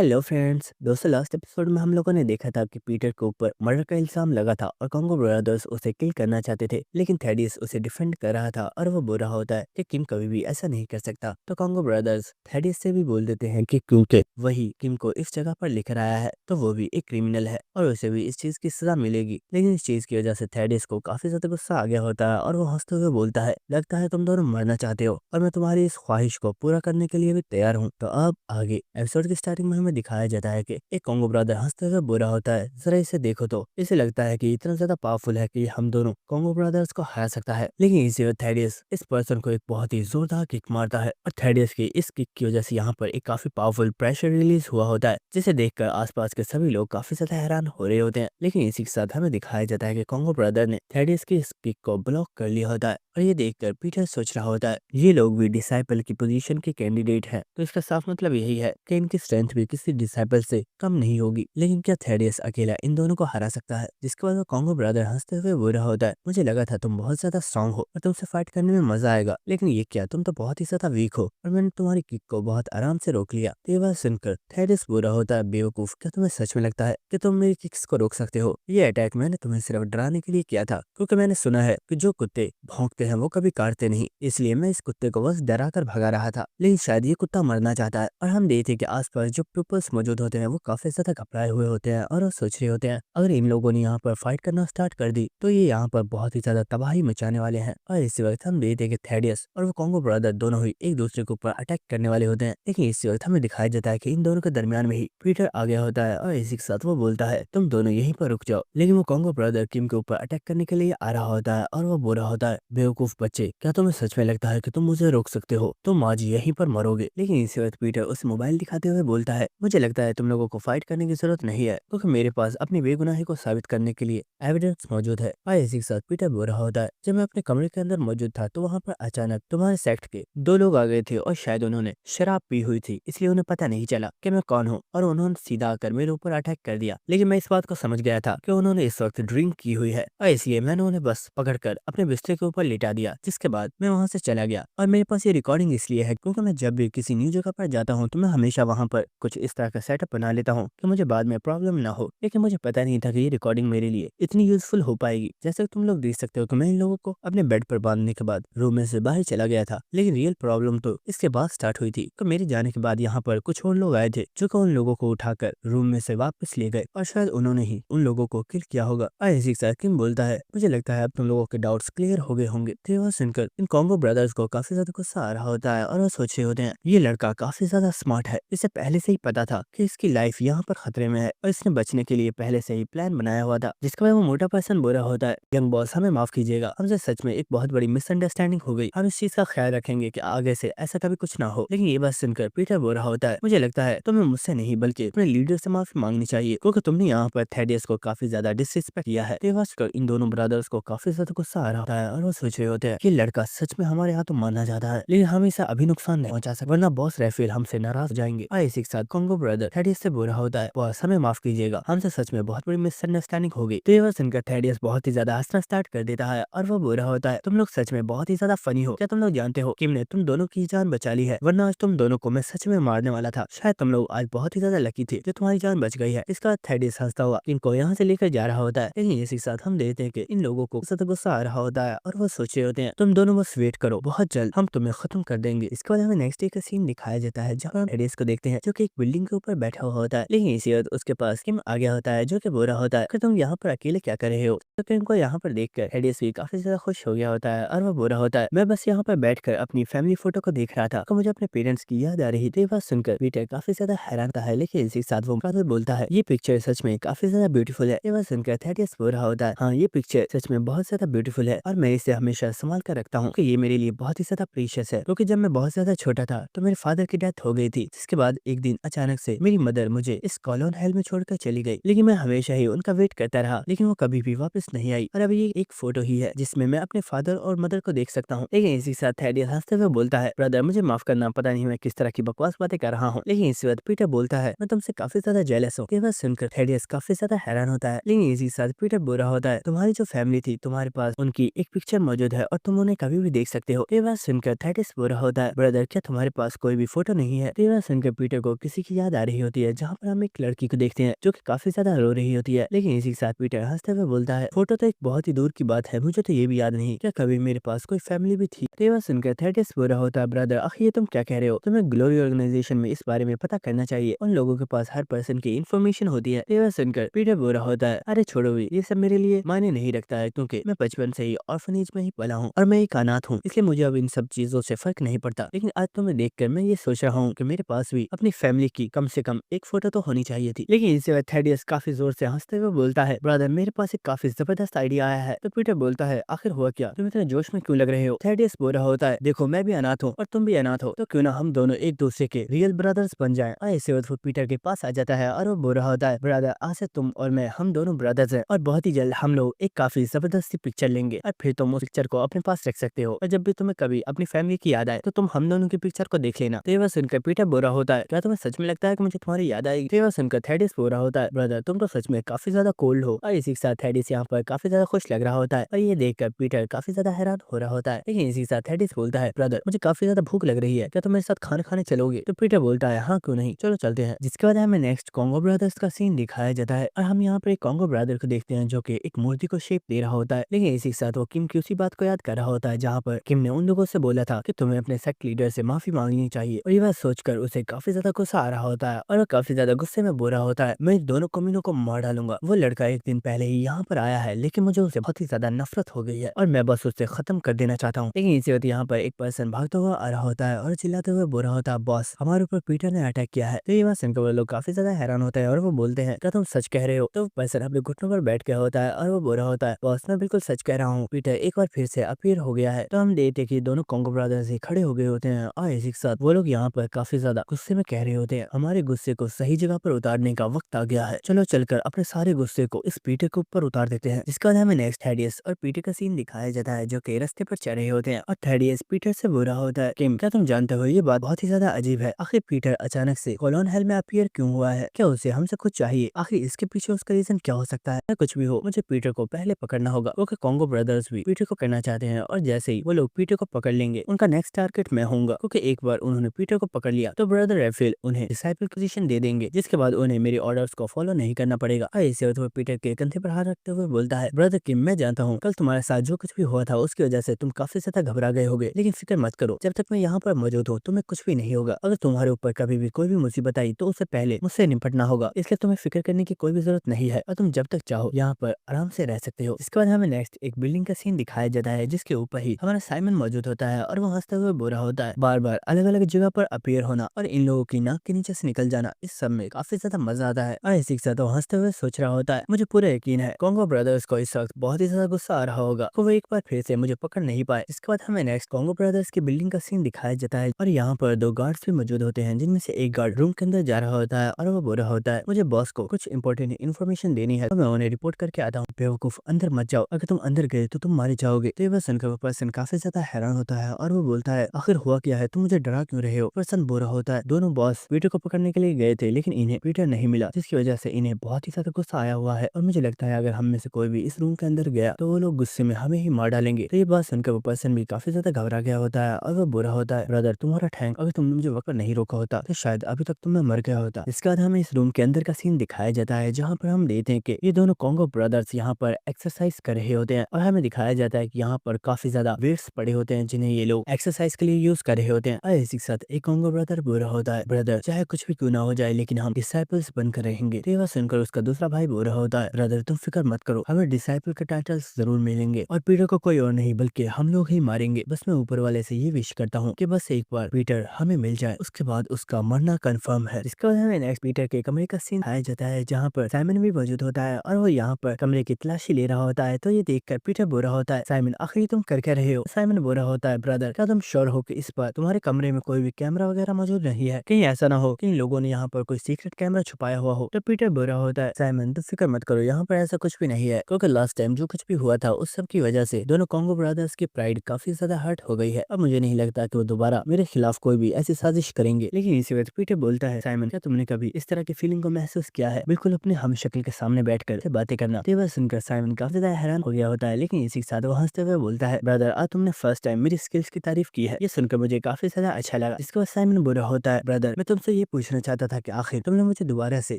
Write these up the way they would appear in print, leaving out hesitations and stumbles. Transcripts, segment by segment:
Hello friends, दोस्तों last episode में हम लोगों ने देखा था कि पीटर के ऊपर मर्डर का इल्जाम लगा था और कॉन्गो ब्रदर्स उसे किल करना चाहते थे, लेकिन थेडियस उसे डिफेंड कर रहा था और वो बुरा होता है कि किम कभी भी ऐसा नहीं कर सकता। तो कॉन्गो ब्रदर्स थेडियस से भी बोल देते हैं कि क्योंकि वही किम को इस जगह पर लेकर आया है तो वो भी एक क्रिमिनल है और उसे भी इस चीज की सजा मिलेगी। लेकिन इस चीज की वजह से थेडियस को काफी ज्यादा गुस्सा आ गया होता है और वो हंसते हुए बोलता है, लगता है तुम दोनों मरना चाहते हो और मैं तुम्हारी इस ख्वाहिश को पूरा करने के लिए भी तैयार हूँ। तो अब आगे एपिसोड की स्टार्टिंग में हमें दिखाया जाता है कि एक कॉन्गो ब्रदर हंसते हुए बुरा होता है। जरा इसे देखो तो इसे लगता है कि इतना ज्यादा पावरफुल है कि हम दोनों कॉन्गो ब्रदर्स को हरा सकता है, लेकिन इसी वक्त थेडियस इस पर्सन को एक बहुत ही जोरदार किक मारता है और थेडियस की इस किक की वजह से यहाँ पर एक काफी पावरफुल प्रेशर रिलीज हुआ होता है, जिसे देखकर आसपास के सभी लोग काफी ज्यादा हैरान हो रहे होते हैं। लेकिन इसी के साथ हमें दिखाया जाता है कि कॉन्गो ब्रदर ने थेडियस की इस किक को ब्लॉक कर लिया होता है और ये देखकर पीटर सोच रहा होता है ये लोग भी डिसाइपल की पोजीशन के कैंडिडेट हैं, तो इसका साफ मतलब यही है कि इनकी स्ट्रेंथ भी किसी डिसाइपल से कम नहीं होगी। लेकिन क्या थेडियस अकेला इन दोनों को हरा सकता है? जिसके बाद वो कॉन्गो ब्रदर हंसते हुए बुरा होता है, मुझे लगा था तुम बहुत ज्यादा स्ट्रांग हो और तुमसे फाइट करने में मजा आएगा, लेकिन ये क्या, तुम तो बहुत ही ज्यादा वीक हो और मैंने तुम्हारी किक को बहुत आराम से रोक लिया। तो ये बात सुनकर थेडियस बुरा होता है, बेवकूफ, क्या तुम्हें सच में लगता है कि तुम मेरी किक्स को रोक सकते हो? ये अटैक मैंने तुम्हें सिर्फ डराने के लिए किया था, क्योंकि मैंने सुना है कि जो कुत्ते भौंकते हैं वो कभी काटते नहीं, इसलिए मैं इस कुत्ते को बस डरा कर भगा रहा था। लेकिन शायद ये कुत्ता मरना चाहता है और हम देखते कि आसपास जो पीपल्स मौजूद होते हैं वो काफी ज्यादा घबराए हुए होते हैं और वो सोच रहे होते हैं अगर इन लोगों ने यहाँ पर फाइट करना स्टार्ट कर दी तो ये यहाँ पर बहुत ही ज्यादा तबाही मचाने वाले हैं। और इसी वक्त हम देखते हैं कि थेडियस और वो कॉन्गो ब्रदर दोनों ही एक दूसरे के ऊपर अटैक करने वाले होते हैं, लेकिन इसी वक्त हमें दिखाया जाता है कि इन दोनों के दरमियान में ही पीटर आ गया होता है और इसी के साथ वो बोलता है तुम दोनों यहीं पर रुक जाओ। लेकिन वो कॉन्गो ब्रदर किम के ऊपर अटैक करने के लिए आ रहा होता है और वो बोल रहा होता है, बेवकूफ बच्चे, क्या तुम्हें सच में लगता है कि तुम मुझे रोक सकते हो? तुम आज यहीं पर मरोगे। लेकिन इसी वक्त पीटर उसे मोबाइल दिखाते हुए बोलता है, मुझे लगता है तुम लोगों को फाइट करने की जरूरत नहीं है, क्योंकि मेरे पास अपनी बेगुनाही को साबित करने के लिए एविडेंस मौजूद है। और इसी के साथ पीटर बोल रहा होता है, जब मैं अपने कमरे के अंदर मौजूद था तो वहाँ पर अचानक तुम्हारे सेक्ट के दो लोग आ गए थे और शायद उन्होंने शराब पी हुई थी, इसलिए उन्हें पता नहीं चला कि मैं कौन हूँ और उन्होंने सीधा आकर मेरे ऊपर अटैक कर दिया। लेकिन मैं इस बात को समझ गया था कि उन्होंने इस वक्त ड्रिंक की हुई है और इसलिए मैंने उन्हें बस पकड़कर अपने बिस्तर के ऊपर लिटा दिया, जिसके बाद मैं वहाँ से चला गया। और मेरे पास ये रिकॉर्डिंग इसलिए है क्योंकि मैं जब भी किसी न्यू जगह पर जाता हूँ तो मैं हमेशा वहाँ पर कुछ इस तरह का सेटअप बना लेता हूँ कि मुझे बाद में प्रॉब्लम ना हो। लेकिन मुझे पता नहीं था कि ये रिकॉर्डिंग मेरे लिए इतनी यूजफुल हो पाएगी। जैसे तुम लोग देख सकते हो कि मैं इन लोगों को अपने बेड पर बांधने के बाद रूम में से बाहर चला गया था, लेकिन रियल प्रॉब्लम तो इसके बाद स्टार्ट हुई थी। तो मेरे जाने के बाद यहाँ पर कुछ और लोग आए थे जो कि उन लोगों को उठाकर रूम में से वापस ले गए और शायद उन्होंने ही उन लोगों को किल किया होगा। और इसी के साथ किम बोलता है, मुझे लगता है अब तुम लोगों के डाउट्स क्लियर हो गए होंगे। तो ये बात सुनकर इन कॉन्गो ब्रदर्स को काफी ज्यादा गुस्सा आ रहा होता है और वो सोच रहे होते हैं ये लड़का काफी ज्यादा स्मार्ट है, इसे पहले से ही पता था कि इसकी लाइफ यहाँ पर खतरे में है और इसने बचने के लिए पहले से ही प्लान बनाया हुआ था। जिसके बाद वो मोटा पर्सन बोल रहा होता है, यंग बॉस हमें माफ कीजिएगा, हमसे सच में एक बहुत बड़ी मिसअंडरस्टैंडिंग हो गई, हम इस चीज का ख्याल रखेंगे कि आगे से ऐसा कभी कुछ ना हो। लेकिन ये बात सुनकर पीटर बोल रहा होता है, मुझे लगता है तुम्हें मुझसे नहीं बल्कि अपने लीडर से माफी मांगनी चाहिए, क्योंकि तुमने यहाँ पर थेडियस को काफी ज्यादा डिसरिस्पेक्ट किया है। ये बात सुनकर इन दोनों ब्रदर्स को काफी ज्यादा गुस्सा आ रहा होता है और वो सोच रहे होते हैं कि लड़का सच में हमारे यहाँ तो मानना चाहता है, लेकिन हम इसे अभी नुकसान नहीं पहुंचा सकते वरना बॉस रेफेल हमसे नाराज हो जाएंगे। और इसी के साथ कॉन्गो ब्रदर थेडियस से बोल रहा होता है, बॉस हमें माफ कीजिएगा, हमसे सच में बहुत बड़ी मिसअंडरस्टैंडिंग हो गई। तो ये बात सुनकर थेडियस बहुत ही ज्यादा हंसना स्टार्ट कर देता है और वो बोल रहा होता है, तुम लोग सच में बहुत ही ज्यादा फनी हो, क्या तुम लोग जानते हो किम ने तुम दोनों की जान बचा ली है, वरना आज तुम दोनों को मैं सच में मारने वाला था। शायद तुम लोग आज बहुत ही ज्यादा लकी थे जो तुम्हारी जान बच गई है। इसका थेडियस हंसता हुआ इनको यहाँ से लेकर जा रहा होता है, लेकिन इसी के साथ हम देखते हैं कि इन लोगों को सख्त गुस्सा आ रहा होता है और वो सोच रहे होते हैं तुम दोनों बस वेट करो, बहुत जल्द हम तुम्हें खत्म कर देंगे। इसके बाद हमें नेक्स्ट डे का सीन दिखाया जाता है जहाँ हम थेडियस को देखते हैं जो कि एक बिल्डिंग के ऊपर बैठा हुआ होता है, लेकिन इसी वक्त उसके पास किम आ गया होता है जो कि बोल रहा होता है कि तुम यहाँ पर अकेले क्या कर रहे हो। तो किम को यहाँ पर देखकर थेडियस भी काफी ज्यादा खुश हो गया होता है और वो बोल रहा होता है, मैं बस यहाँ पर बैठकर अपनी फैमिली फोटो को देख रहा था तो मुझे अपने पेरेंट्स की याद आ रही थी। ये बात सुनकर पीटर काफी ज्यादा हैरान था है, लेकिन इसी के साथ वो बोलता है, ये पिक्चर सच में काफी ज्यादा ब्यूटीफुल है। ये बात सुनकर थेडियस बोल रहा होता है, हाँ ये पिक्चर सच में बहुत ज्यादा ब्यूटीफुल है और मैं इसे हमेशा संभाल कर रखता हूँ कि ये मेरे लिए बहुत ही ज्यादा प्रीशियस है, क्योंकि जब मैं बहुत ज्यादा छोटा था तो मेरे फादर की डेथ हो गई थी, जिसके बाद एक दिन अचानक से मेरी मदर मुझे इस कॉलोन हेल में छोड़कर चली गई, लेकिन मैं हमेशा ही उनका वेट करता रहा, लेकिन वो कभी भी वापस नहीं आई और अब ये एक फोटो ही है जिसमें मैं अपने फादर और मदर को देख सकता हूँ। लेकिन इसी के साथ थेडियस हंसते हुए बोलता है, ब्रदर मुझे माफ करना, पता नहीं मैं किस तरह की बकवास बातें कर रहा हूँ, लेकिन लेकिन इसी वक्त पीटर बोलता है मैं तुमसे काफी ज्यादा जेलस हूँ। ये बात सुनकर थेडियस काफी ज्यादा हैरान होता है, लेकिन इसी साथ पीटर बुरा होता है तुम्हारी जो फैमिली थी तुम्हारे पास उनकी एक पिक्चर मौजूद है और तुम उन्हें कभी भी देख सकते हो। ये बात सुनकर थेडियस बुरा होता है ब्रदर क्या तुम्हारे पास कोई भी फोटो नहीं है। ये बात सुनकर पीटर को किसी की याद आ रही होती है, जहाँ पर हम एक लड़की को देखते हैं जो कि काफी ज्यादा रो रही होती है। लेकिन इसी के साथ पीटर हंसते हुए बोलता है फोटो तो एक बहुत ही दूर की बात है, मुझे तो ये भी याद नहीं क्या कभी मेरे पास कोई फैमिली भी थी। ये बात सुनकर थेडियस बुरा होता है ब्रदर आखिर ये तुम क्या कह रहे हो, तुम्हें ग्लोरी ऑर्गेनाइजेशन में इस बारे में पता करना चाहिए, उन लोगों के पास हर पर्सन की इन्फॉर्मेशन होती है। ये बात सुनकर पीटर बुरा होता है अरे छोड़ो भी, ये सब मेरे लिए मायने नहीं रखता है क्योंकि मैं बचपन से ही ऑर्फनेज में ही पला हूँ और मैं एक अनाथ हूँ, इसलिए मुझे अब इन सब चीजों से फर्क नहीं पड़ता। लेकिन आज तुम्हें देखकर मैं ये सोच रहा हूँ कि मेरे पास भी अपनी फैमिली की कम से कम एक फोटो तो होनी चाहिए थी। लेकिन इसी वक्त थेडियस काफी जोर से हंसते हुए बोलता है ब्रदर मेरे पास एक काफी जबरदस्त आइडिया आया है। तो पीटर बोलता है आखिर हुआ क्या, तुम इतने जोश में क्यों लग रहे हो। थेडियस बोल रहा होता है देखो मैं भी अनाथ हूँ और तुम भी अनाथ हो, तो क्यों ना हम दोनों एक दूसरे के रियल ब्रदर्स बन जाएं। और इसी वक्त वो पीटर के पास आ जाता है और वो बोल रहा होता है ब्रदर आज से तुम और मैं हम दोनों ब्रदर्स हैं और बहुत ही जल्द हम लोग एक काफी जबरदस्त पिक्चर लेंगे और फिर तुम उस पिक्चर को अपने पास रख सकते हो और जब भी तुम्हें कभी अपनी फैमिली की याद आए तो तुम हम दोनों की पिक्चर को देख लेना। तो ये बात सुनकर पीटर बोल रहा होता है क्या तुम्हें सच में लगता है कि मुझे तुम्हारी याद आएगी। तो ये बात सुनकर थेडियस बोल रहा होता है ब्रदर तुम तो सच में काफी ज्यादा कोल्ड हो। और इसी के साथ थेडियस यहाँ पर काफी ज्यादा खुश लग रहा होता है और ये देखकर पीटर काफी ज्यादा हैरान हो रहा होता है। लेकिन इसी के साथ थेडियस बोलता है ब्रदर मुझे काफी ज्यादा भूख लग रही है, क्या तुम मेरे साथ खाना खाने चलोगे। तो पीटर बोलता है हाँ क्यों नहीं चलो चलते हैं। जिसके बाद हमें नेक्स्ट कॉन्गो ब्रदर्स का सीन दिखाया जाता है और हम यहाँ पर एक कॉन्गो ब्रदर को देखते हैं जो कि एक मूर्ति को शेप दे रहा होता है। लेकिन इसी के साथ वो किम की उसी बात को याद कर रहा होता है जहाँ पर किम ने उन लोगों से बोला था कि तुम्हें अपने सेक्ट लीडर से माफी मांगनी चाहिए। और ये बात सोचकर उसे काफी ज्यादा गुस्सा आ रहा होता है और वो काफी ज्यादा गुस्से में बोल रहा होता है मैं इन दोनों कमीनों को मार डालूंगा। वो लड़का एक दिन पहले ही यहाँ पर आया है लेकिन मुझे उससे बहुत ही ज्यादा नफरत हो गई है और मैं बस उससे खत्म कर देना चाहता हूँ। लेकिन इसी वक्त यहाँ पर एक पर्सन भागता हुआ आ रहा होता है और चिल्लाते हुए बोल रहा होता है बॉस हमारे ऊपर पीटर ने अटैक किया है। तो ये बात सुनकर वो लोग काफी ज्यादा हैरान होते हैं और वो बोलते हैं क्या तुम सच कह रहे हो। तो पर्सन अपने घुटनों पर बैठ गया होता है और वो बोल रहा होता है बॉस मैं बिल्कुल सच कह रहा हूँ, पीटर एक बार फिर से अपीयर हो गया है। तो हम देखते कि दोनों कॉन्गो ब्रदर्स ही खड़े हो गए होते हैं और इसी के साथ वो लोग यहाँ पर काफी ज्यादा गुस्से में कह रहे होते हैं हमारे गुस्से को सही जगह पर उतारने का वक्त आ गया है, चलो चलकर अपने सारे गुस्से को इस पीटर के ऊपर उतार देते हैं। जिसके बाद हमें नेक्स्ट थेडियस और पीटर का सीन दिखाया जाता है जो कि रास्ते पर चल रहे होते हैं और थेडियस पीटर से बोल रहा होता है किम क्या तुम जानते हो ये बात बहुत ही ज्यादा अजीब है, आखिर पीटर अचानक से कोलोन हेल में अपीयर क्यों हुआ है, क्या उसे हमसे कुछ चाहिए, आखिर इसके पीछे उसका रीजन क्या हो सकता है। कुछ भी हो मुझे पीटर को पहले पकड़ना होगा क्योंकि कॉन्गो ब्रदर्स भी पीटर को करना चाहते हैं और जैसे ही वो लोग पीटर को पकड़ लेंगे उनका नेक्स्ट टारगेट मैं होऊंगा क्योंकि एक बार उन्होंने पीटर को पकड़ लिया तो ब्रदर रेफिल उन्हें डिसाइपल पोजीशन दे देंगे जिसके बाद उन्हें मेरे ऑर्डर्स को फॉलो नहीं करना पड़ेगा। ऐसे वक्त वो पीटर के कंधे पर हाथ रखते हुए बोलता है ब्रदर किम मैं जानता हूँ कल तुम्हारे साथ जो कुछ भी हुआ था उसकी वजह से तुम काफी ज्यादा घबरा गए होगे, लेकिन फिक्र मत करो जब तक मैं यहाँ पर मौजूद हूँ तुम्हें कुछ भी नहीं होगा। अगर तुम्हारे ऊपर कभी भी कोई भी मुसीबत आई तो उससे पहले मुझसे निपटना होगा, इसलिए तुम्हें फिक्र करने की कोई भी जरूरत नहीं है और तुम जब तक चाहो यहाँ पर आराम से रह सकते हो। इसके बाद हमें नेक्स्ट एक बिल्डिंग का सीन दिखाया जाता है जिसके ऊपर ही हमारा साइमन मौजूद होता है और वो हंसते हुए बोल रहा होता है बार बार अलग अलग जगह पर अपीयर होना और इन लोगों की नाक के नीचे से निकल जाना इस सब में काफी ज्यादा मजा आता है। और इसी के साथ वो हंसते हुए सोच रहा होता है मुझे पूरा यकीन है कॉन्गो ब्रदर्स को इस वक्त बहुत ही ज्यादा गुस्सा आ रहा होगा तो वो एक बार फिर से मुझे पकड़ नहीं पाए। इसके बाद हमें नेक्स्ट कॉन्गो ब्रदर्स की बिल्डिंग का सीन दिखाया जाता है और यहाँ पर दो गार्ड्स भी मौजूद होते हैं जिनमें से एक गार्ड रूम के अंदर जा रहा होता है और वो बोल रहा होता है मुझे बॉस को कुछ इंपॉर्टेंट इन्फॉर्मेशन देनी है तो मैं उन्हें रिपोर्ट करके आता हूँ, बेवकूफ अंदर मत जाओ, अगर तुम अंदर गए तो तुम मारे जाओगे। तो ये बस सुनकर वो पर्सन काफी ज्यादा हैरान होता है और वो बोलता है आखिर हुआ क्या है, तुम मुझे डरा क्यों रहे हो। पर्सन बोल रहा होता है दोनों बॉस पीटर को पकड़ने के लिए गए थे लेकिन इन्हें पीटर नहीं मिला जिसकी वजह से इन्हें बहुत ही ज्यादा गुस्सा आया हुआ है और मुझे लगता है अगर हम में से कोई भी इस रूम के अंदर गया तो वो लोग गुस्से में हमें ही मार डालेंगे। तो ये बात सुनकर वो पर्सन भी काफी ज्यादा घबरा गया होता है और वो बुरा होता है ब्रदर तुम्हारा थैंक, अगर तुमने मुझे वक्त नहीं रोका होता तो शायद अभी तक तुम मैं मर गया होता। इसके बाद हमें इस रूम के अंदर का सीन दिखाया जाता है जहाँ पर हम देखते हैं कि ये दोनों कॉन्गो ब्रदर्स यहाँ पर एक्सरसाइज कर रहे होते हैं और हमें दिखाया जाता है कि यहाँ पर काफी ज्यादा वेट्स पड़े होते हैं जिन्हें ये लोग एक्सरसाइज के लिए यूज कर रहे होते हैं। और इसी के साथ एक कॉन्गो ब्रदर बोल रहा होता है ब्रदर चाहे कुछ भी क्यों ना हो जाए लेकिन हम डिसाइपल्स बनकर रहेंगे। तो ये बात सुनकर उसका दूसरा भाई बोल रहा होता है ब्रदर तुम फिक्र मत करो, हमें डिसाइपल के टाइटल्स जरूर मिलेंगे और पीटर को कोई और नहीं बल्कि हम लोग ही मारेंगे। बस मैं ऊपर वाले से ये विश करता हूँ कि बस एक बार पीटर हमें मिल जाए, उसके बाद उसका मरना कंफर्म है। इसके बाद हमें नेक्स्ट पीटर के कमरे का सीन आया जाता है जहाँ पर साइमन भी मौजूद होता है और वो यहाँ पर कमरे की तलाशी ले रहा होता है। तो ये देखकर पीटर बोल रहा होता है साइमन आखिर तुम कर क्या रहे हो। साइमन बोल रहा होता है ब्रदर क्या तुम श्योर हो कि इस बार तुम्हारे कमरे में कोई भी कैमरा वगैरह मौजूद नहीं है, कहीं ऐसा ना हो कि इन लोगों ने यहाँ पर कोई सीक्रेट कैमरा छुपाया हुआ हो। तो पीटर बोल रहा होता है साइमन तुम फिक्र मत करो, यहाँ पर ऐसा कुछ भी नहीं है क्योंकि लास्ट टाइम जो कुछ भी हुआ था उस सब की वजह से दोनों कॉन्गो ब्रदर्स की प्राइड काफी ज्यादा हर्ट हो गई है। अब मुझे नहीं लगता कि वो दोबारा मेरे खिलाफ कोई भी ऐसी साजिश करेंगे। लेकिन इसी वक्त पीटर बोलता है, साइमन क्या तुमने कभी इस तरह की फीलिंग को महसूस किया है, बिल्कुल अपने हम शक्ल के सामने बैठकर बातें करना। तो ये बात सुनकर साइमन काफी ज्यादा हैरान हो गया होता है, लेकिन इसी के साथ वो हंसते हुए बोलता है, ब्रदर आज तुमने फर्स्ट टाइम मेरी स्किल्स की तारीफ की है, ये सुनकर मुझे काफी ज्यादा अच्छा लगा। इसके बाद साइमन बुरा होता है, ब्रदर मैं तुमसे ये पूछना चाहता था कि आखिर तुमने मुझे दोबारा से